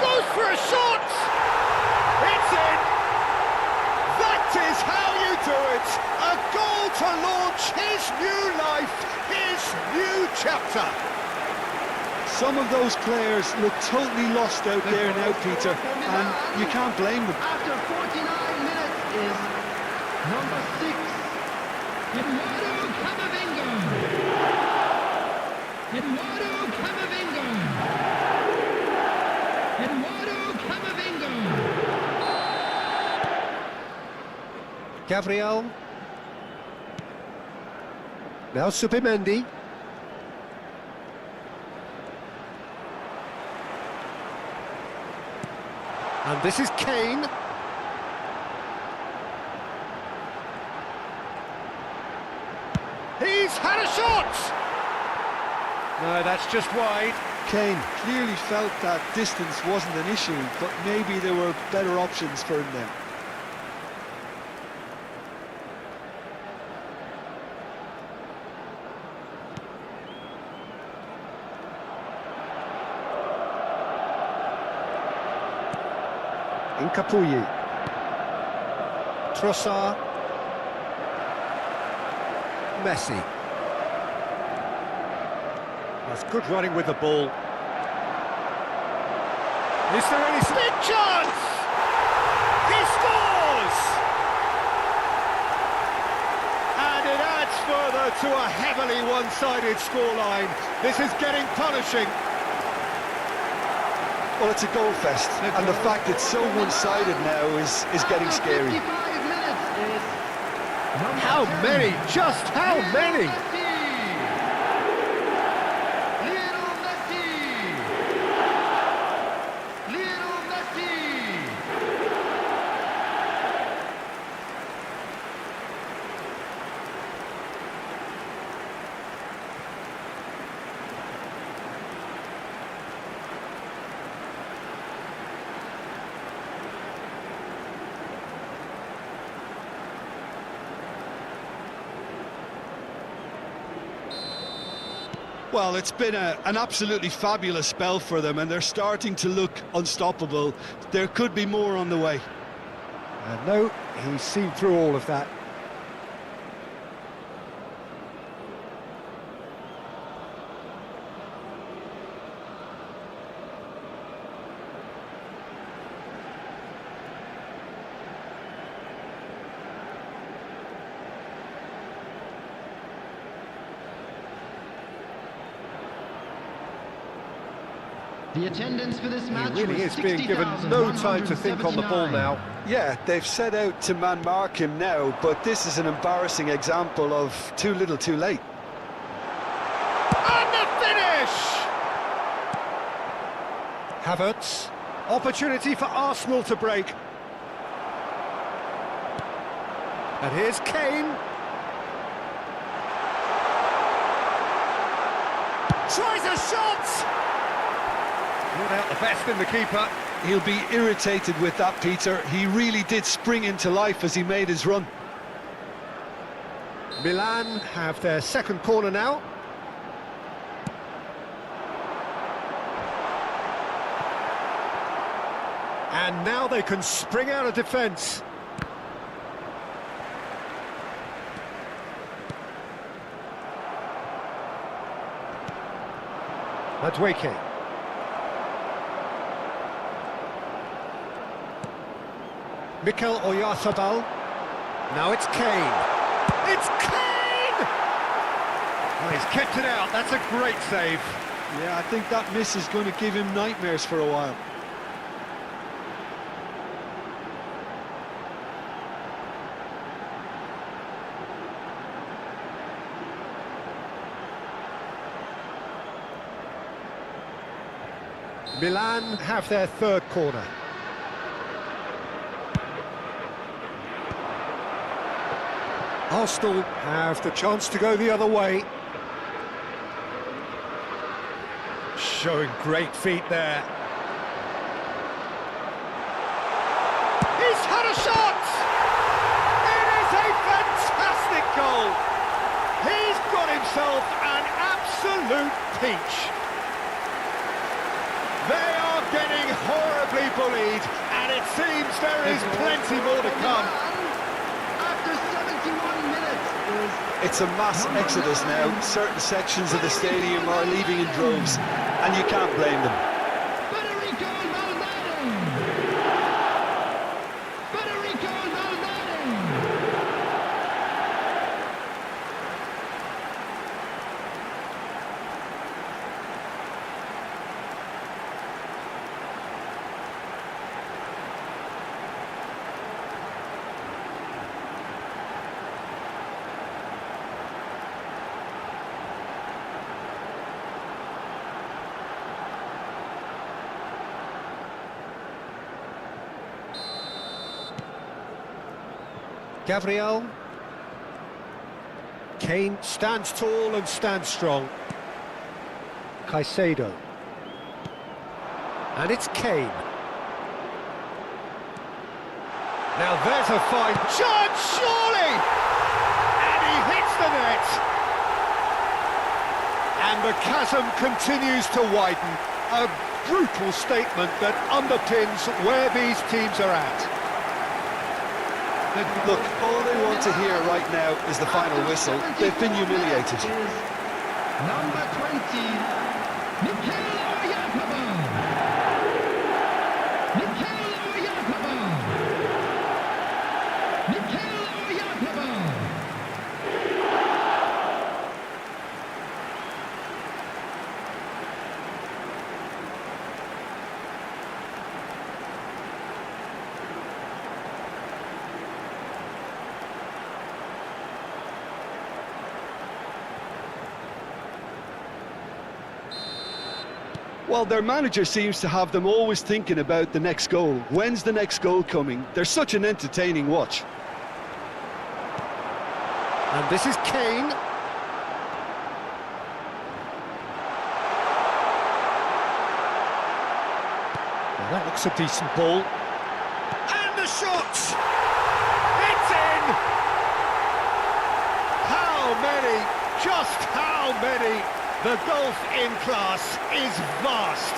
Speaker 1: Goes for a shot! It's in! That is how you do it! A goal to launch his new life, his new chapter.
Speaker 2: Some of those players look totally lost out there now, Peter, and you can't blame them.
Speaker 4: After 49 minutes is number 6, Eduardo Camavinga. Eduardo Camavinga. Eduardo Camavinga.
Speaker 1: Gabriel. Now Subimendi. And this is Kane. He's had a shot! No, that's just wide.
Speaker 2: Kane clearly felt that distance wasn't an issue, but maybe there were better options for him there. Incapuyi.
Speaker 1: Trossard. Messi. That's good running with the ball. Is there any big chance? He scores! And it adds further to a heavily one-sided scoreline. This is getting punishing.
Speaker 2: Well, it's a goal fest, and the fact it's so one-sided now is getting scary.
Speaker 1: How many? Just how many?
Speaker 2: Well, it's been an absolutely fabulous spell for them, and they're starting to look unstoppable. There could be more on the way.
Speaker 1: No, he's seen through all of that.
Speaker 4: The attendance for this match
Speaker 1: He really is being given no time to think on the ball now.
Speaker 2: Yeah, they've set out to man-mark him now, but this is an embarrassing example of too little too late.
Speaker 1: And the finish! Havertz. Opportunity for Arsenal to break. And here's Kane. Tries a shot! Not out the best in the keeper.
Speaker 2: He'll be irritated with that, Peter. He really did spring into life as he made his run.
Speaker 1: Milan have their second corner now. And now they can spring out of defence. Madueke. Mikel Oyarzabal. Now it's Kane. It's Kane! Well, he's kept it out. That's a great save.
Speaker 2: Yeah, I think that miss is going to give him nightmares for a while.
Speaker 1: Milan have their third corner. Arsenal have the chance to go the other way. Showing great feet there. He's had a shot! It is a fantastic goal! He's got himself an absolute peach. They are getting horribly bullied, and it seems there is plenty more to come.
Speaker 4: After 71 minutes is...
Speaker 2: It's a mass exodus now. Certain sections of the stadium are leaving in droves, and you can't blame them.
Speaker 4: Federico Valverde! Federico Valverde!
Speaker 1: Gabriel. Kane stands tall and stands strong. Caicedo. And it's Kane. Now there's a fine chance, surely! And he hits the net. And the chasm continues to widen. A brutal statement that underpins where these teams are at.
Speaker 2: Look, all they want to hear right now is the final whistle. They've been humiliated.
Speaker 4: Number 20, Mikel Oyarzabal. Mikel Oyarzabal. Mikel Oyarzabal.
Speaker 2: Well, their manager seems to have them always thinking about the next goal. When's the next goal coming? They're such an entertaining watch.
Speaker 1: And this is Kane. Well, that looks a decent ball. And the shot! It's in! How many? Just how many? The gulf in class is vast.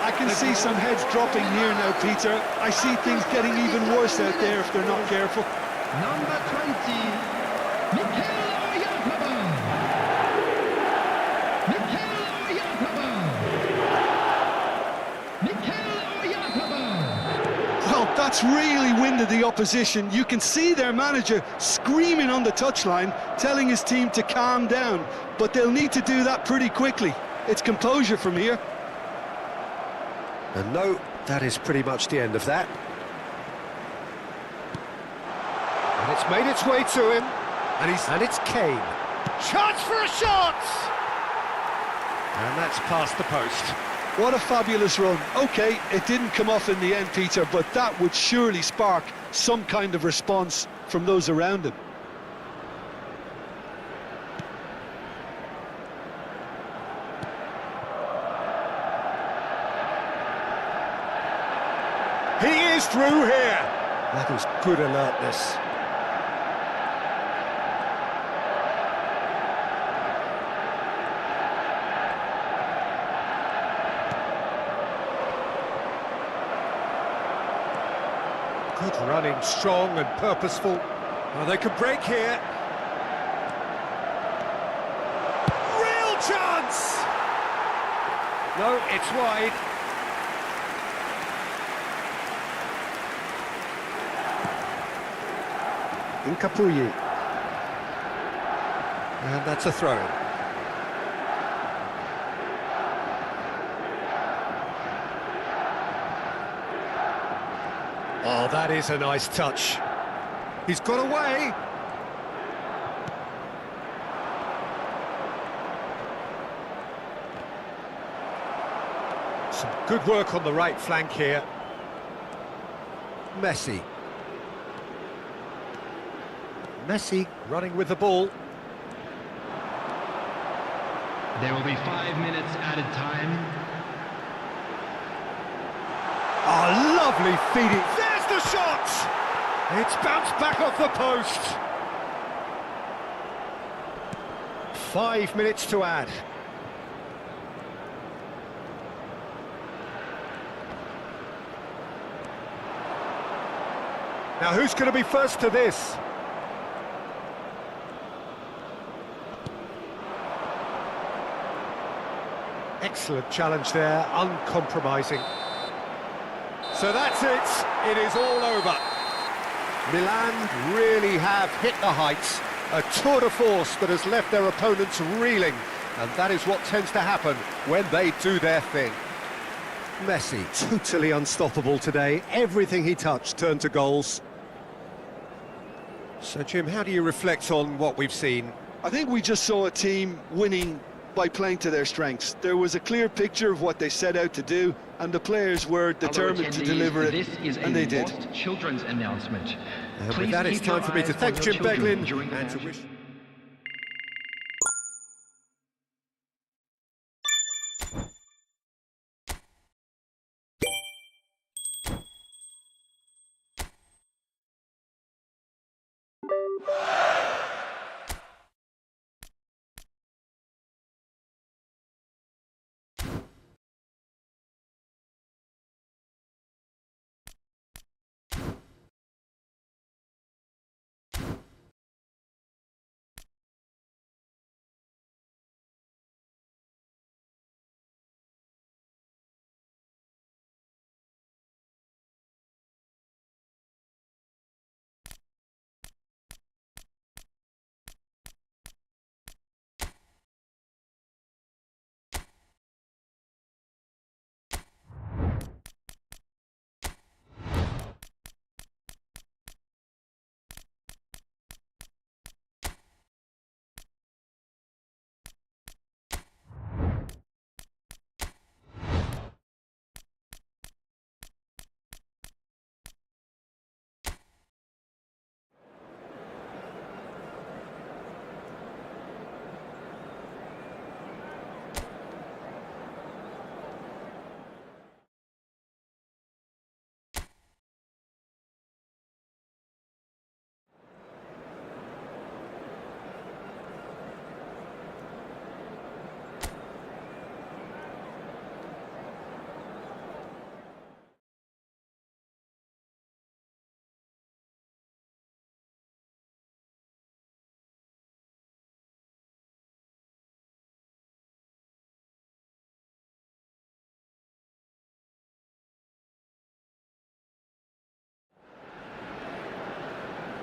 Speaker 2: I can see some heads dropping here now, Peter. I see things getting even worse out there if they're not careful.
Speaker 4: Number 20, Mikel Oyarzabal. Mikel Oyarzabal. Mikel Oyarzabal.
Speaker 2: Well, that's really winded the opposition. You can see their manager screaming on the touchline, telling his team to calm down. But they'll need to do that pretty quickly. It's composure from here.
Speaker 1: And no, that is pretty much the end of that. And it's made its way to him. And it's Kane. Chance for a shot! And that's past the post.
Speaker 2: What a fabulous run. OK, it didn't come off in the end, Peter, but that would surely spark some kind of response from those around him.
Speaker 1: He is through here. That is good alertness. Good running, strong and purposeful. Well, they could break here. Real chance! No, it's wide. Incapuyi. And that's a throw. Oh, that is a nice touch. He's got away. Some good work on the right flank here. Messi. Messi running with the ball.
Speaker 4: There will be 5 minutes added time.
Speaker 1: Oh, lovely feeding. There's the shot! It's bounced back off the post. 5 minutes to add. Now who's going to be first to this? Excellent challenge there, uncompromising. So that's it, it is all over. Milan really have hit the heights, a tour de force that has left their opponents reeling, and that is what tends to happen when they do their thing. Messi, totally unstoppable today, everything he touched turned to goals. So Jim, how do you reflect on what we've seen?
Speaker 2: I think we just saw a team winning by playing to their strengths. There was a clear picture of what they set out to do, and the players were determined to deliver it, and they did.
Speaker 4: Children's announcement.
Speaker 1: And with that, it's time for me to thank Jim Beglin and to wish...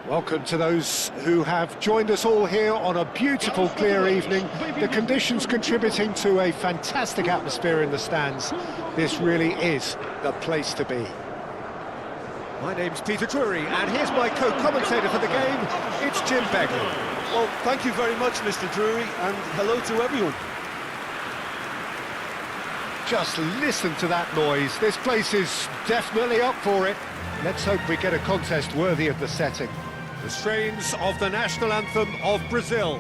Speaker 1: Welcome to those who have joined us all here on a beautiful, clear evening. The conditions contributing to a fantastic atmosphere in the stands. This really is the place to be. My name's Peter Drury, and here's my co-commentator for the game. It's Jim Begley.
Speaker 2: Well, thank you very much, Mr. Drury, and hello to everyone.
Speaker 1: Just listen to that noise. This place is definitely up for it. Let's hope we get a contest worthy of the setting. The strains of the national anthem of Brazil.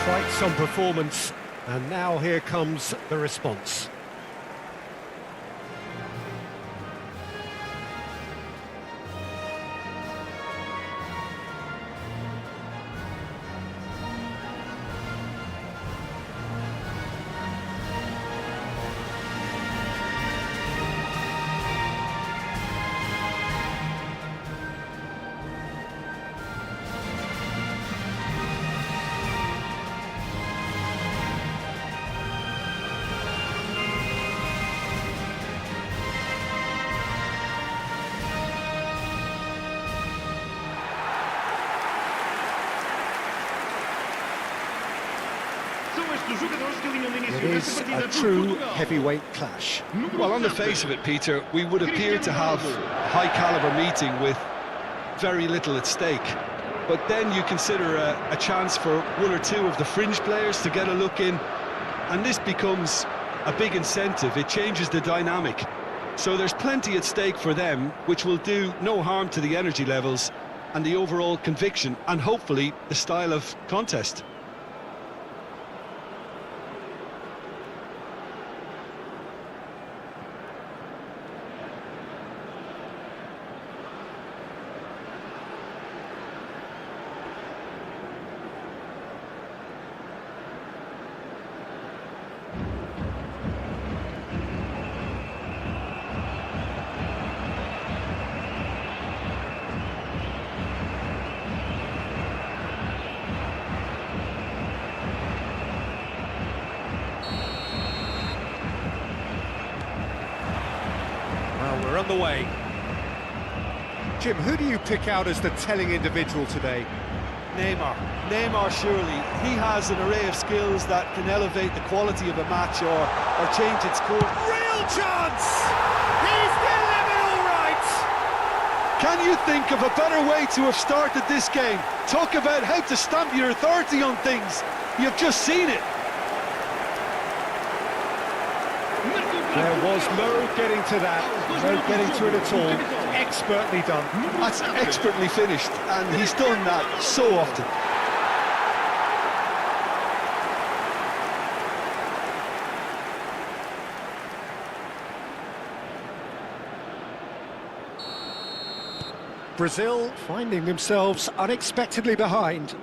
Speaker 1: Quite some performance, and now here comes the response. It is a true heavyweight clash.
Speaker 2: Well, on the face of it, Peter, we would appear to have a high-caliber meeting with very little at stake. But then you consider a chance for one or two of the fringe players to get a look in, and this becomes a big incentive. It changes the dynamic. So there's plenty at stake for them, which will do no harm to the energy levels and the overall conviction, and hopefully the style of contest.
Speaker 1: We're on the way. Jim, who do you pick out as the telling individual today?
Speaker 2: Neymar. Neymar, surely. He has an array of skills that can elevate the quality of a match or change its course.
Speaker 1: Real chance! He's delivered all right!
Speaker 2: Can you think of a better way to have started this game? Talk about how to stamp your authority on things. You've just seen it.
Speaker 1: There was no getting to that, no getting to it at all. Expertly done.
Speaker 2: That's expertly finished, and he's done that so often.
Speaker 1: Brazil finding themselves unexpectedly behind.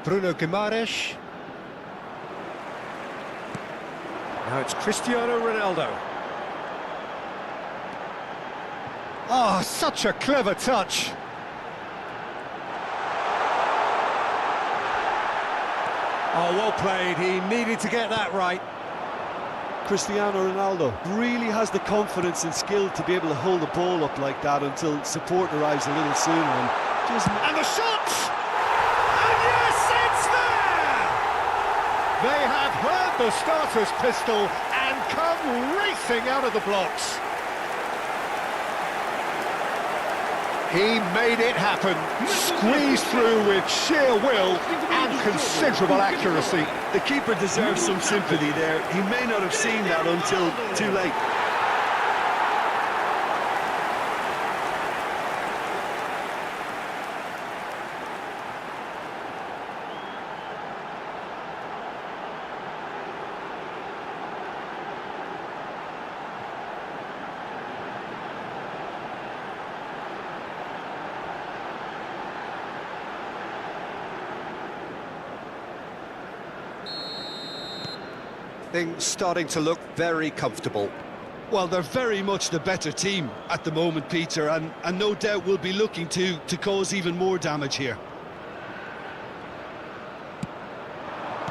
Speaker 1: Bruno Guimaraes. Now it's Cristiano Ronaldo. Oh, such a clever touch. Oh, well played. He needed to get that right.
Speaker 2: Cristiano Ronaldo really has the confidence and skill to be able to hold the ball up like that until support arrives a little sooner.
Speaker 1: And the shot! And yes, it's there! They have heard the starter's pistol and come racing out of the blocks. He made it happen, squeezed through with sheer will and considerable accuracy.
Speaker 2: The keeper deserves some sympathy there. He may not have seen that until too late.
Speaker 1: Things starting to look very comfortable.
Speaker 2: Well, they're very much the better team at the moment, Peter, and no doubt will be looking to cause even more damage here.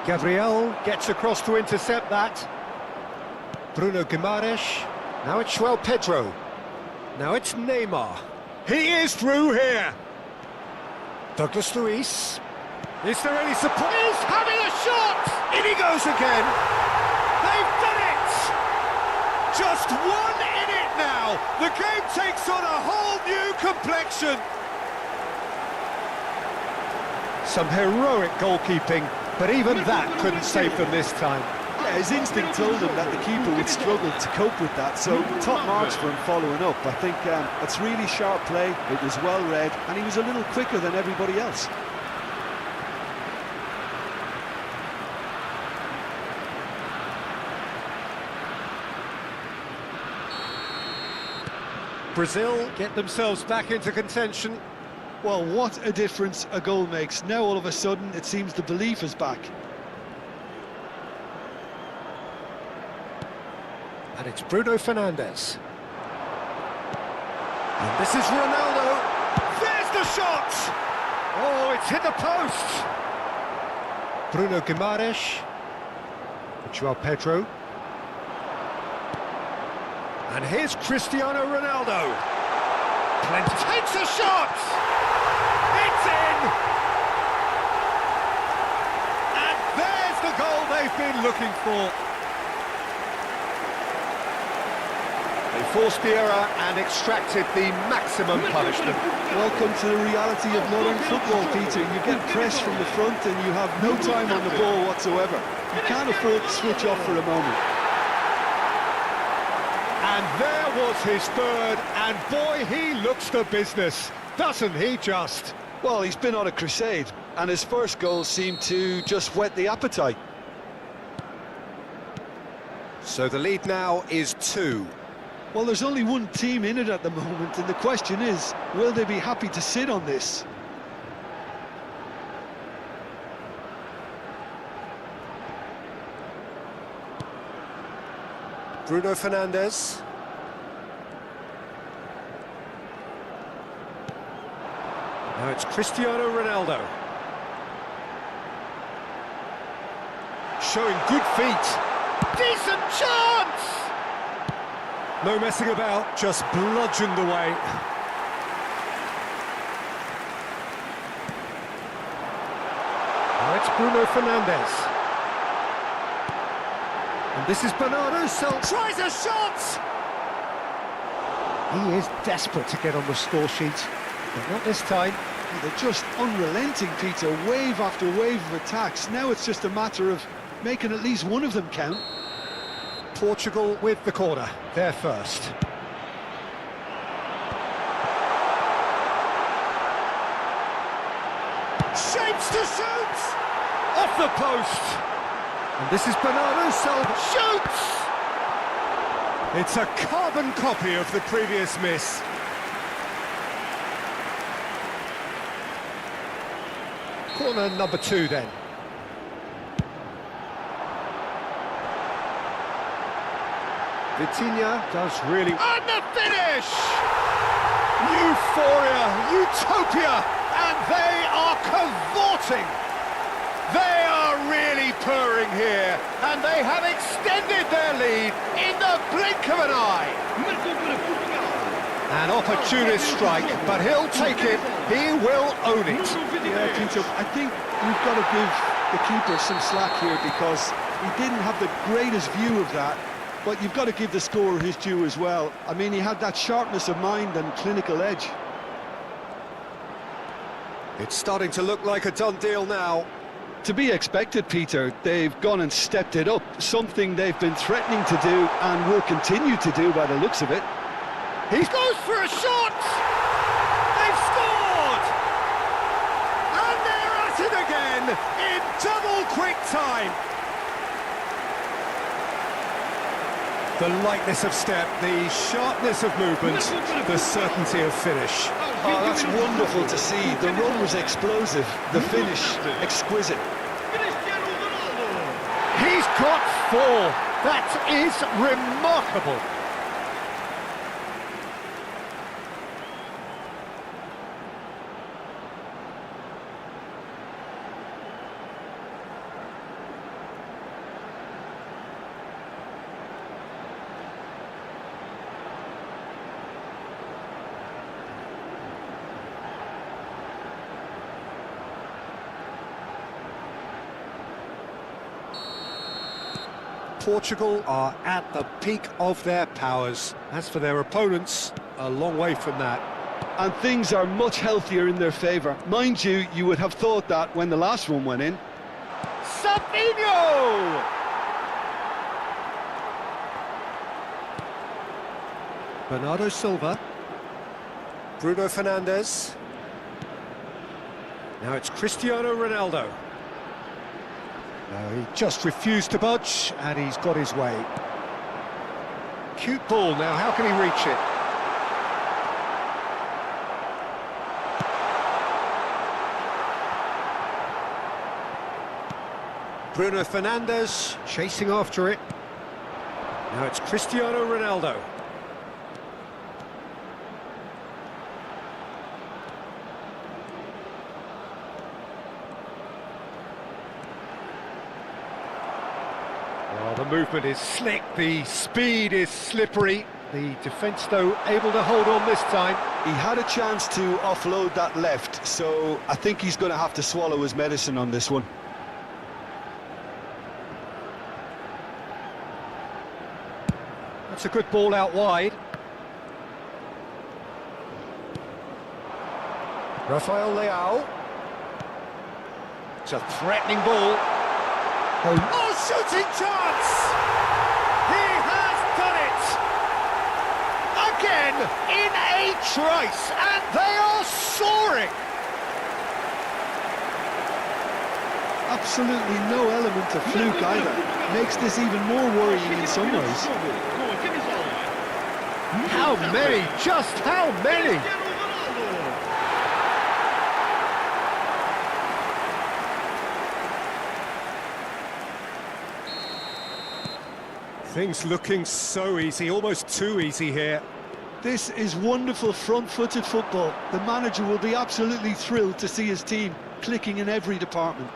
Speaker 1: Gabriel gets across to intercept that. Bruno Guimaraes. Now it's João Pedro. Now it's Neymar. He is through here. Douglas Luiz. Is there any support? He's having a shot! In he goes again. They've done it! Just one in it now. The game takes on a whole new complexion. Some heroic goalkeeping, but even that couldn't save them this time.
Speaker 2: Yeah, his instinct told him that the keeper would struggle to cope with that, so top marks for him following up. I think it's really sharp play, it was well read, and he was a little quicker than everybody else.
Speaker 1: Brazil get themselves back into contention.
Speaker 2: Well, what a difference a goal makes. Now all of a sudden it seems the belief is back.
Speaker 1: And it's Bruno Fernandes. And this is Ronaldo. There's the shot! Oh, it's hit the post! Bruno Guimaraes. João Pedro. And here's Cristiano Ronaldo. Plenty takes a shot! It's in! And there's the goal they've been looking for. They forced the error and extracted the maximum punishment.
Speaker 2: Welcome to the reality of modern football, Peter. You get pressed from the front and you have no time on the ball whatsoever. You can't afford to switch off for a moment.
Speaker 1: And there was his third, and boy, he looks the business, doesn't he just?
Speaker 2: Well, he's been on a crusade, and his first goal seemed to just whet the appetite.
Speaker 1: So the lead now is 2.
Speaker 2: Well, there's only one team in it at the moment, and the question is, will they be happy to sit on this?
Speaker 1: Bruno Fernandes. Now it's Cristiano Ronaldo. Showing good feet. Decent chance! No messing about, just bludgeoned away. Now it's Bruno Fernandes. And this is Bernardo Silva. Tries a shot! He is desperate to get on the score sheet, but not this time.
Speaker 2: They're just unrelenting, Peter, wave after wave of attacks. Now it's just a matter of making at least one of them count.
Speaker 1: Portugal with the corner, they're first. Shapes to shoot! Off the post! And this is Bernardo Silva. Shoots! It's a carbon copy of the previous miss. Corner number 2 then. Vitinha does really... And the finish! Euphoria, utopia, and they are cavorting. They are really purring here, and they have extended their lead in the blink of an eye. An opportunist strike, but he'll take it. He will own it.
Speaker 2: Yeah, Peter, I think you've got to give the keeper some slack here because he didn't have the greatest view of that. But you've got to give the scorer his due as well. I mean, he had that sharpness of mind and clinical edge.
Speaker 1: It's starting to look like a done deal now.
Speaker 2: To be expected, Peter. They've gone and stepped it up, something they've been threatening to do and will continue to do by the looks of it.
Speaker 1: He goes for a shot! They've scored! And they're at it again in double quick time. The lightness of step, the sharpness of movement, the certainty of finish.
Speaker 2: Oh, that's wonderful to see. The run was explosive, the finish exquisite.
Speaker 1: He He's got 4. That is remarkable. Portugal are at the peak of their powers. As for their opponents, a long way from that.
Speaker 2: And things are much healthier in their favour. Mind you, you would have thought that when the last one went in.
Speaker 1: Savinho! Bernardo Silva. Bruno Fernandes. Now it's Cristiano Ronaldo. He just refused to budge, and he's got his way. Cute ball now, how can he reach it? Bruno Fernandes chasing after it. Now it's Cristiano Ronaldo. The movement is slick, the speed is slippery. The defence, though, able to hold on this time.
Speaker 2: He had a chance to offload that left, so I think he's going to have to swallow his medicine on this one.
Speaker 1: That's a good ball out wide. Rafael Leao. It's a threatening ball. Oh, shooting chance! He has done it! Again, in a trice, and they are soaring!
Speaker 2: Absolutely no element of fluke either. Makes this even more worrying in some ways.
Speaker 1: How many? Just how many? Things looking so easy, almost too easy here.
Speaker 2: This is wonderful front-footed football. The manager will be absolutely thrilled to see his team clicking in every department.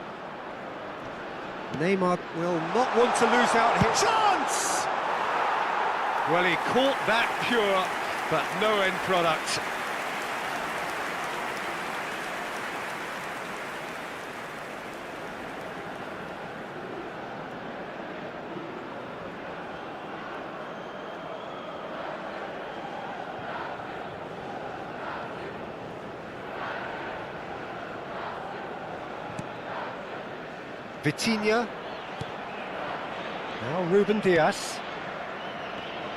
Speaker 1: Neymar will not want to lose out here. Chance! Well, he caught that pure, but no end product. Vitinha. Now Ruben Dias.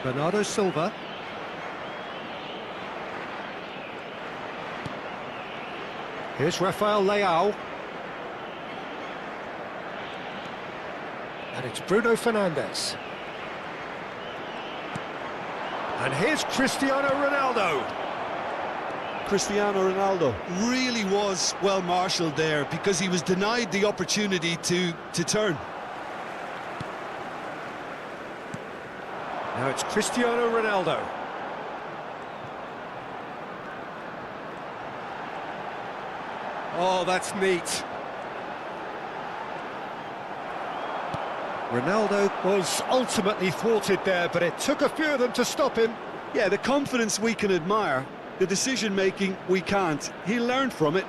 Speaker 1: Bernardo Silva. Here's Rafael Leao. And it's Bruno Fernandes. And here's Cristiano Ronaldo.
Speaker 2: Cristiano Ronaldo really was well marshalled there because he was denied the opportunity to turn.
Speaker 1: Now it's Cristiano Ronaldo. Oh, that's neat. Ronaldo was ultimately thwarted there, but it took a few of them to stop him.
Speaker 2: Yeah, the confidence we can admire. The decision-making, we can't. He learned from it.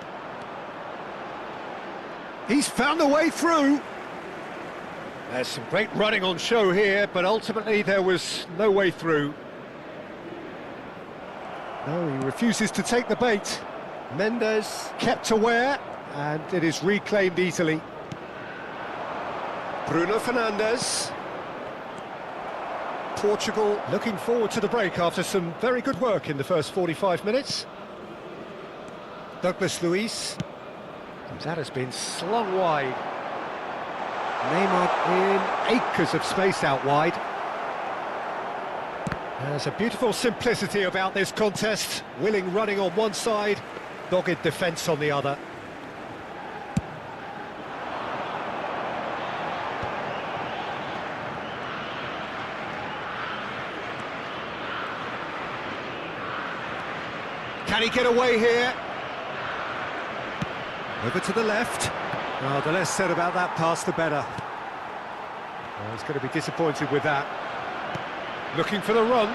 Speaker 1: He's found a way through. There's some great running on show here, but ultimately there was no way through. No, he refuses to take the bait. Mendes kept aware, and it is reclaimed easily. Bruno Fernandes. Portugal looking forward to the break after some very good work in the first 45 minutes. Douglas Luiz. That has been slung wide. Neymar in acres of space out wide. There's a beautiful simplicity about this contest. Willing running on one side, dogged defence on the other. Can he get away here? Over to the left. Oh, the less said about that pass, the better. Oh, he's going to be disappointed with that. Looking for the run.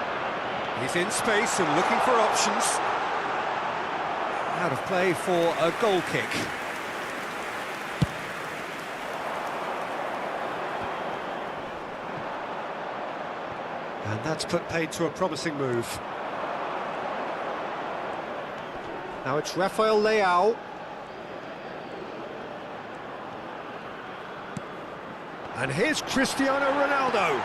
Speaker 1: He's in space and looking for options. Out of play for a goal kick. And that's put paid to a promising move. Now it's Rafael Leao. And here's Cristiano Ronaldo.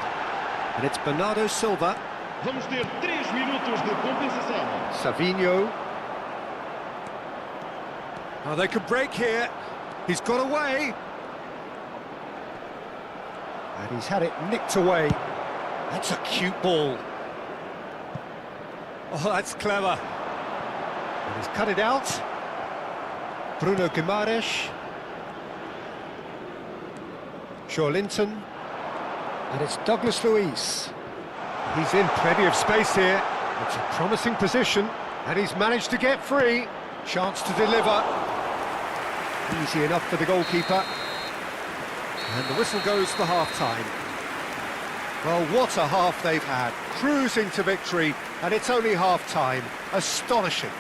Speaker 1: And it's Bernardo Silva.
Speaker 3: Vamos ter 3 minutos de compensação.
Speaker 1: Savinho. Oh, they could break here. He's got away. And he's had it nicked away. That's a cute ball. Oh, that's clever. And he's cut it out. Bruno Guimaraes. Linton. And it's Douglas Luiz. He's in plenty of space here. It's a promising position, and he's managed to get free. Chance to deliver. Easy enough for the goalkeeper. And the whistle goes for half-time. Well, what a half they've had. Cruising to victory, and it's only half-time. Astonishing.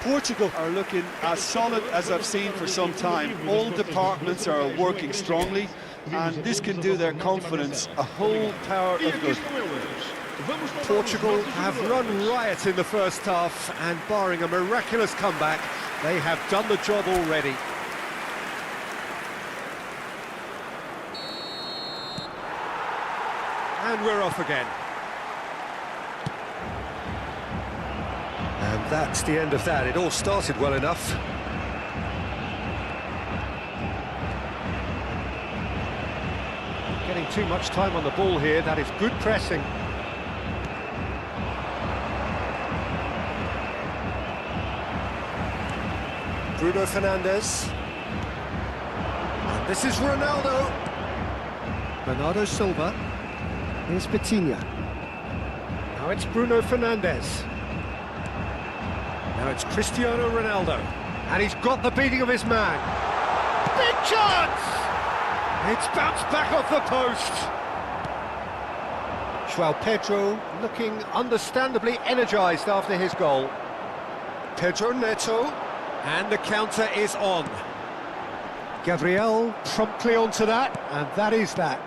Speaker 2: Portugal are looking as solid as I've seen for some time. All departments are working strongly, and this can do their confidence a whole power of good.
Speaker 1: Portugal have run riot in the first half, and barring a miraculous comeback, they have done the job already. And we're off again. And that's the end of that. It all started well enough. Getting too much time on the ball here. That is good pressing. Bruno Fernandes. And this is Ronaldo. Bernardo Silva. Here's Vitinha. Now it's Bruno Fernandes. Now it's Cristiano Ronaldo. And he's got the beating of his man. Big chance! It's bounced back off the post. João Pedro looking understandably energised after his goal. Pedro Neto. And the counter is on. Gabriel promptly onto that, and that is that.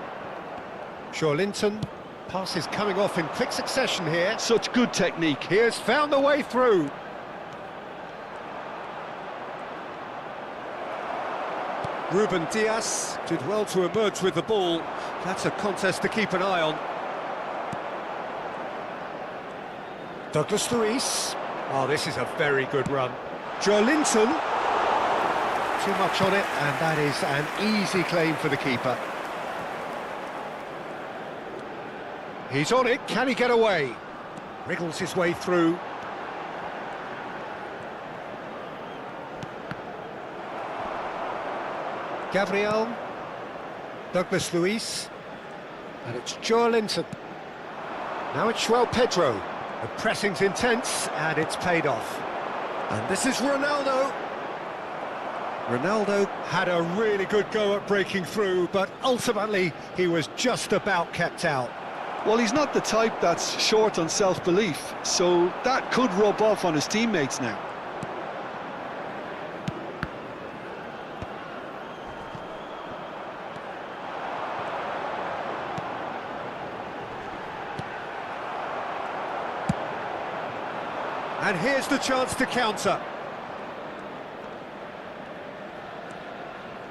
Speaker 1: Linton. Pass is coming off in quick succession here.
Speaker 2: Such good technique.
Speaker 1: He has found a way through. Ruben Dias did well to emerge with the ball. That's a contest to keep an eye on. Douglas Luiz. Oh, this is a very good run. Linton. Too much on it, and that is an easy claim for the keeper. He's on it, can he get away? Wriggles his way through. Gabriel. Douglas Luiz. And it's Linton. Now it's João Pedro. The pressing's intense, and it's paid off. And this is Ronaldo. Ronaldo had a really good go at breaking through, but ultimately he was just about kept out.
Speaker 2: Well, he's not the type that's short on self-belief, so that could rub off on his teammates now.
Speaker 1: And here's the chance to counter.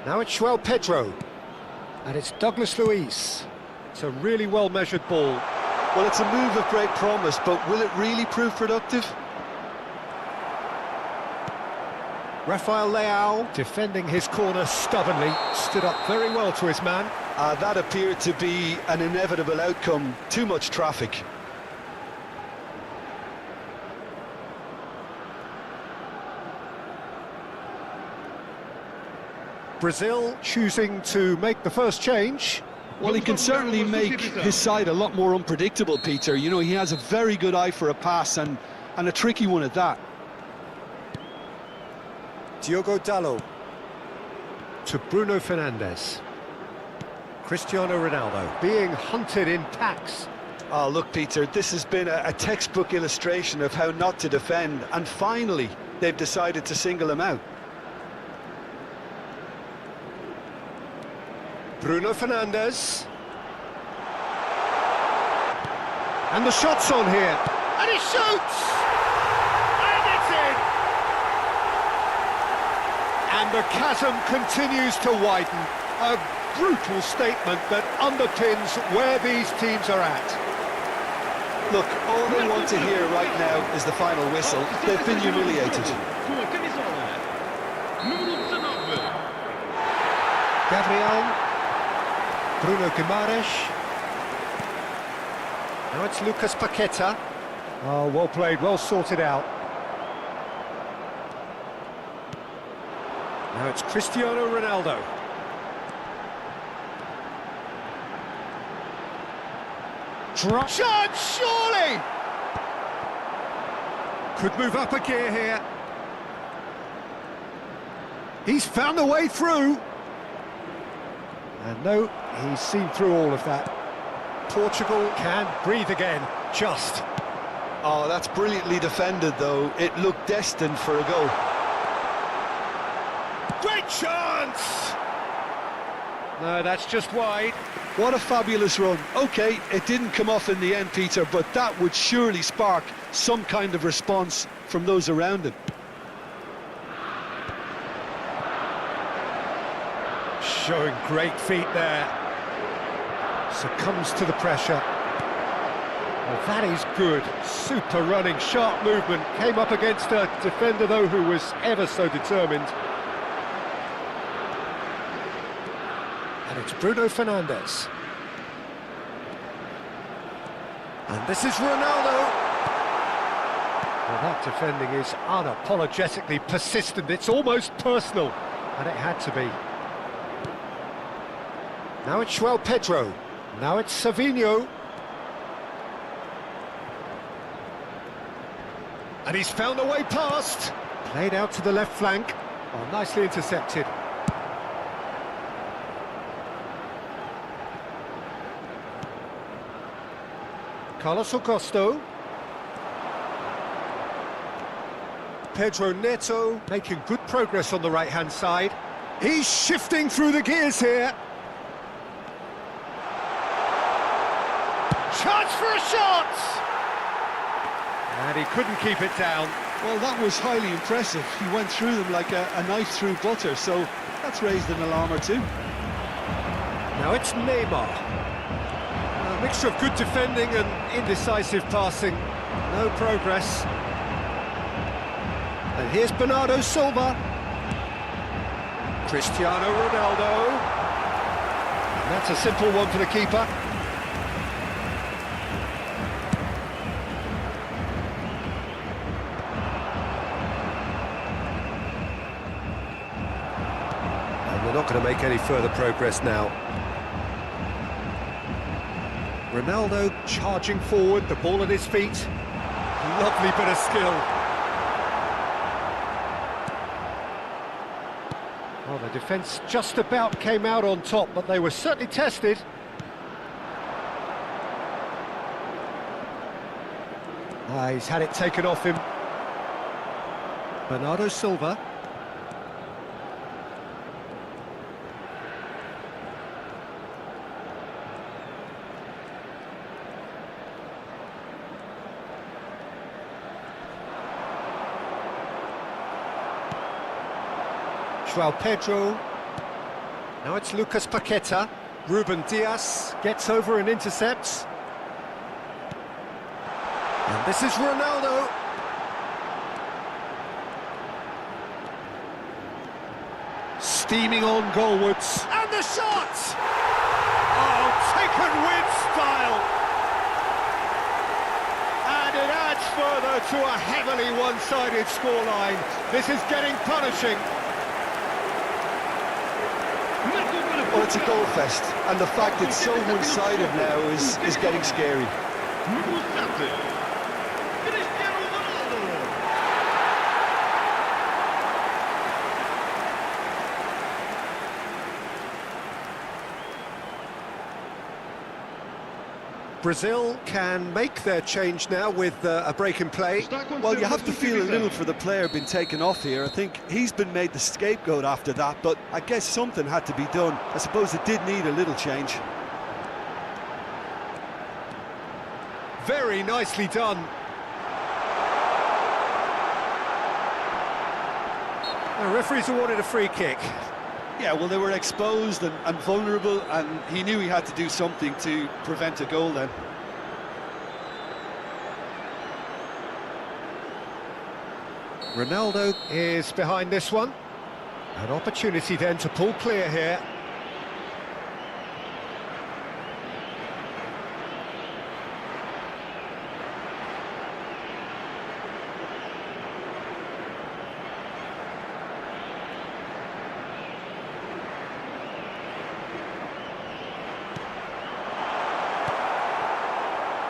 Speaker 1: Now it's João Pedro. And it's Douglas Luiz. It's a really well-measured ball.
Speaker 2: Well, it's a move of great promise, but will it really prove productive?
Speaker 1: Rafael Leao, defending his corner stubbornly, stood up very well to his man.
Speaker 2: That appeared to be an inevitable outcome. Too much traffic.
Speaker 1: Brazil choosing to make the first change.
Speaker 2: Well, he can certainly make his side a lot more unpredictable, Peter. You know, he has a very good eye for a pass, and and a tricky one at that.
Speaker 1: Diogo Dalot to Bruno Fernandes. Cristiano Ronaldo being hunted in packs.
Speaker 2: Oh, look, Peter, this has been a textbook illustration of how not to defend, and finally they've decided to single him out.
Speaker 1: Bruno Fernandes. And the shot's on here. And he shoots! And it's in! And the chasm continues to widen. A brutal statement that underpins where these teams are at.
Speaker 2: Look, all they want to hear right now is the final whistle. They've been humiliated.
Speaker 1: Gabriel. Bruno Guimaraes. Now it's Lucas Paqueta. Oh, well played, well sorted out. Now it's Cristiano Ronaldo. Chance, surely! Could move up a gear here. He's found a way through. And no, he's seen through all of that. Portugal can breathe again, just.
Speaker 2: Oh, that's brilliantly defended, though. It looked destined for a goal.
Speaker 1: Great chance! No, that's just wide.
Speaker 2: What a fabulous run. OK, it didn't come off in the end, Peter, but that would surely spark some kind of response from those around him.
Speaker 1: Showing great feet there. Succumbs to the pressure. Well, that is good. Super running, sharp movement. Came up against a defender, though, who was ever so determined. And it's Bruno Fernandes. And this is Ronaldo. Well, that defending is unapologetically persistent. It's almost personal. And it had to be. Now it's João Pedro. Now it's Savinho. And he's found a way past. Played out to the left flank. Oh, nicely intercepted. Carlos Augusto. Pedro Neto making good progress on the right-hand side. He's shifting through the gears here. Chance for a shot! And he couldn't keep it down.
Speaker 2: Well, that was highly impressive. He went through them like a knife through butter, so that's raised an alarm or two.
Speaker 1: Now it's Neymar. A mixture of good defending and indecisive passing. No progress. And here's Bernardo Silva. Cristiano Ronaldo. And that's a simple one for the keeper. And they're not going to make any further progress now. Ronaldo charging forward, the ball at his feet. Lovely bit of skill. Well, the defence just about came out on top, but they were certainly tested. He's had it taken off him. Bernardo Silva. João Pedro. Now it's Lucas Paqueta. Ruben Dias gets over and intercepts. And this is Ronaldo. Steaming on goalwards. And the shot! Oh, taken with style. And it adds further to a heavily one-sided scoreline. This is getting punishing.
Speaker 2: Well, it's a goal fest, and the fact it's so one-sided now is getting scary.
Speaker 1: Brazil can make their change now with a break in play.
Speaker 2: Well, you have to feel a little for the player being taken off here. I think he's been made the scapegoat after that, but I guess something had to be done. I suppose it did need a little change.
Speaker 1: Very nicely done. The referee's awarded a free kick.
Speaker 2: Yeah, well, they were exposed and vulnerable, and he knew he had to do something to prevent a goal then.
Speaker 1: Ronaldo is behind this one. An opportunity then to pull clear here.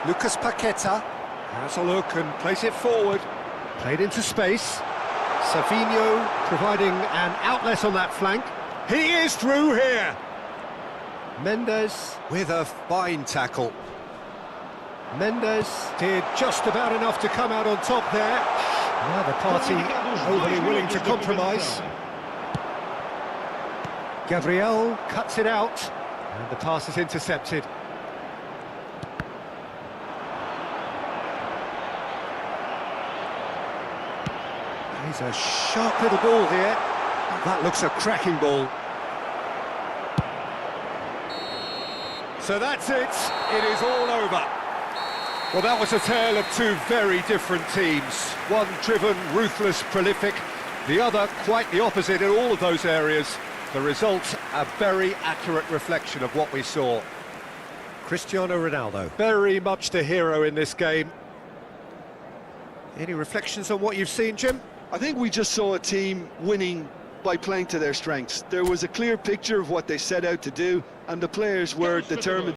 Speaker 1: Lucas Paqueta has a look and plays it forward. Played into space. Savinho providing an outlet on that flank. He is through here. Mendes with a fine tackle. Mendes did just about enough to come out on top there. Now the party overly willing to compromise. Gabriel cuts it out, and the pass is intercepted. He's a sharp little ball here. That looks a cracking ball. So that's it. It is all over. Well, that was a tale of two very different teams. One driven, ruthless, prolific. The other quite the opposite in all of those areas. The result, a very accurate reflection of what we saw. Cristiano Ronaldo, very much the hero in this game. Any reflections on what you've seen, Jim?
Speaker 2: I think we just saw a team winning by playing to their strengths. There was a clear picture of what they set out to do, and the players were determined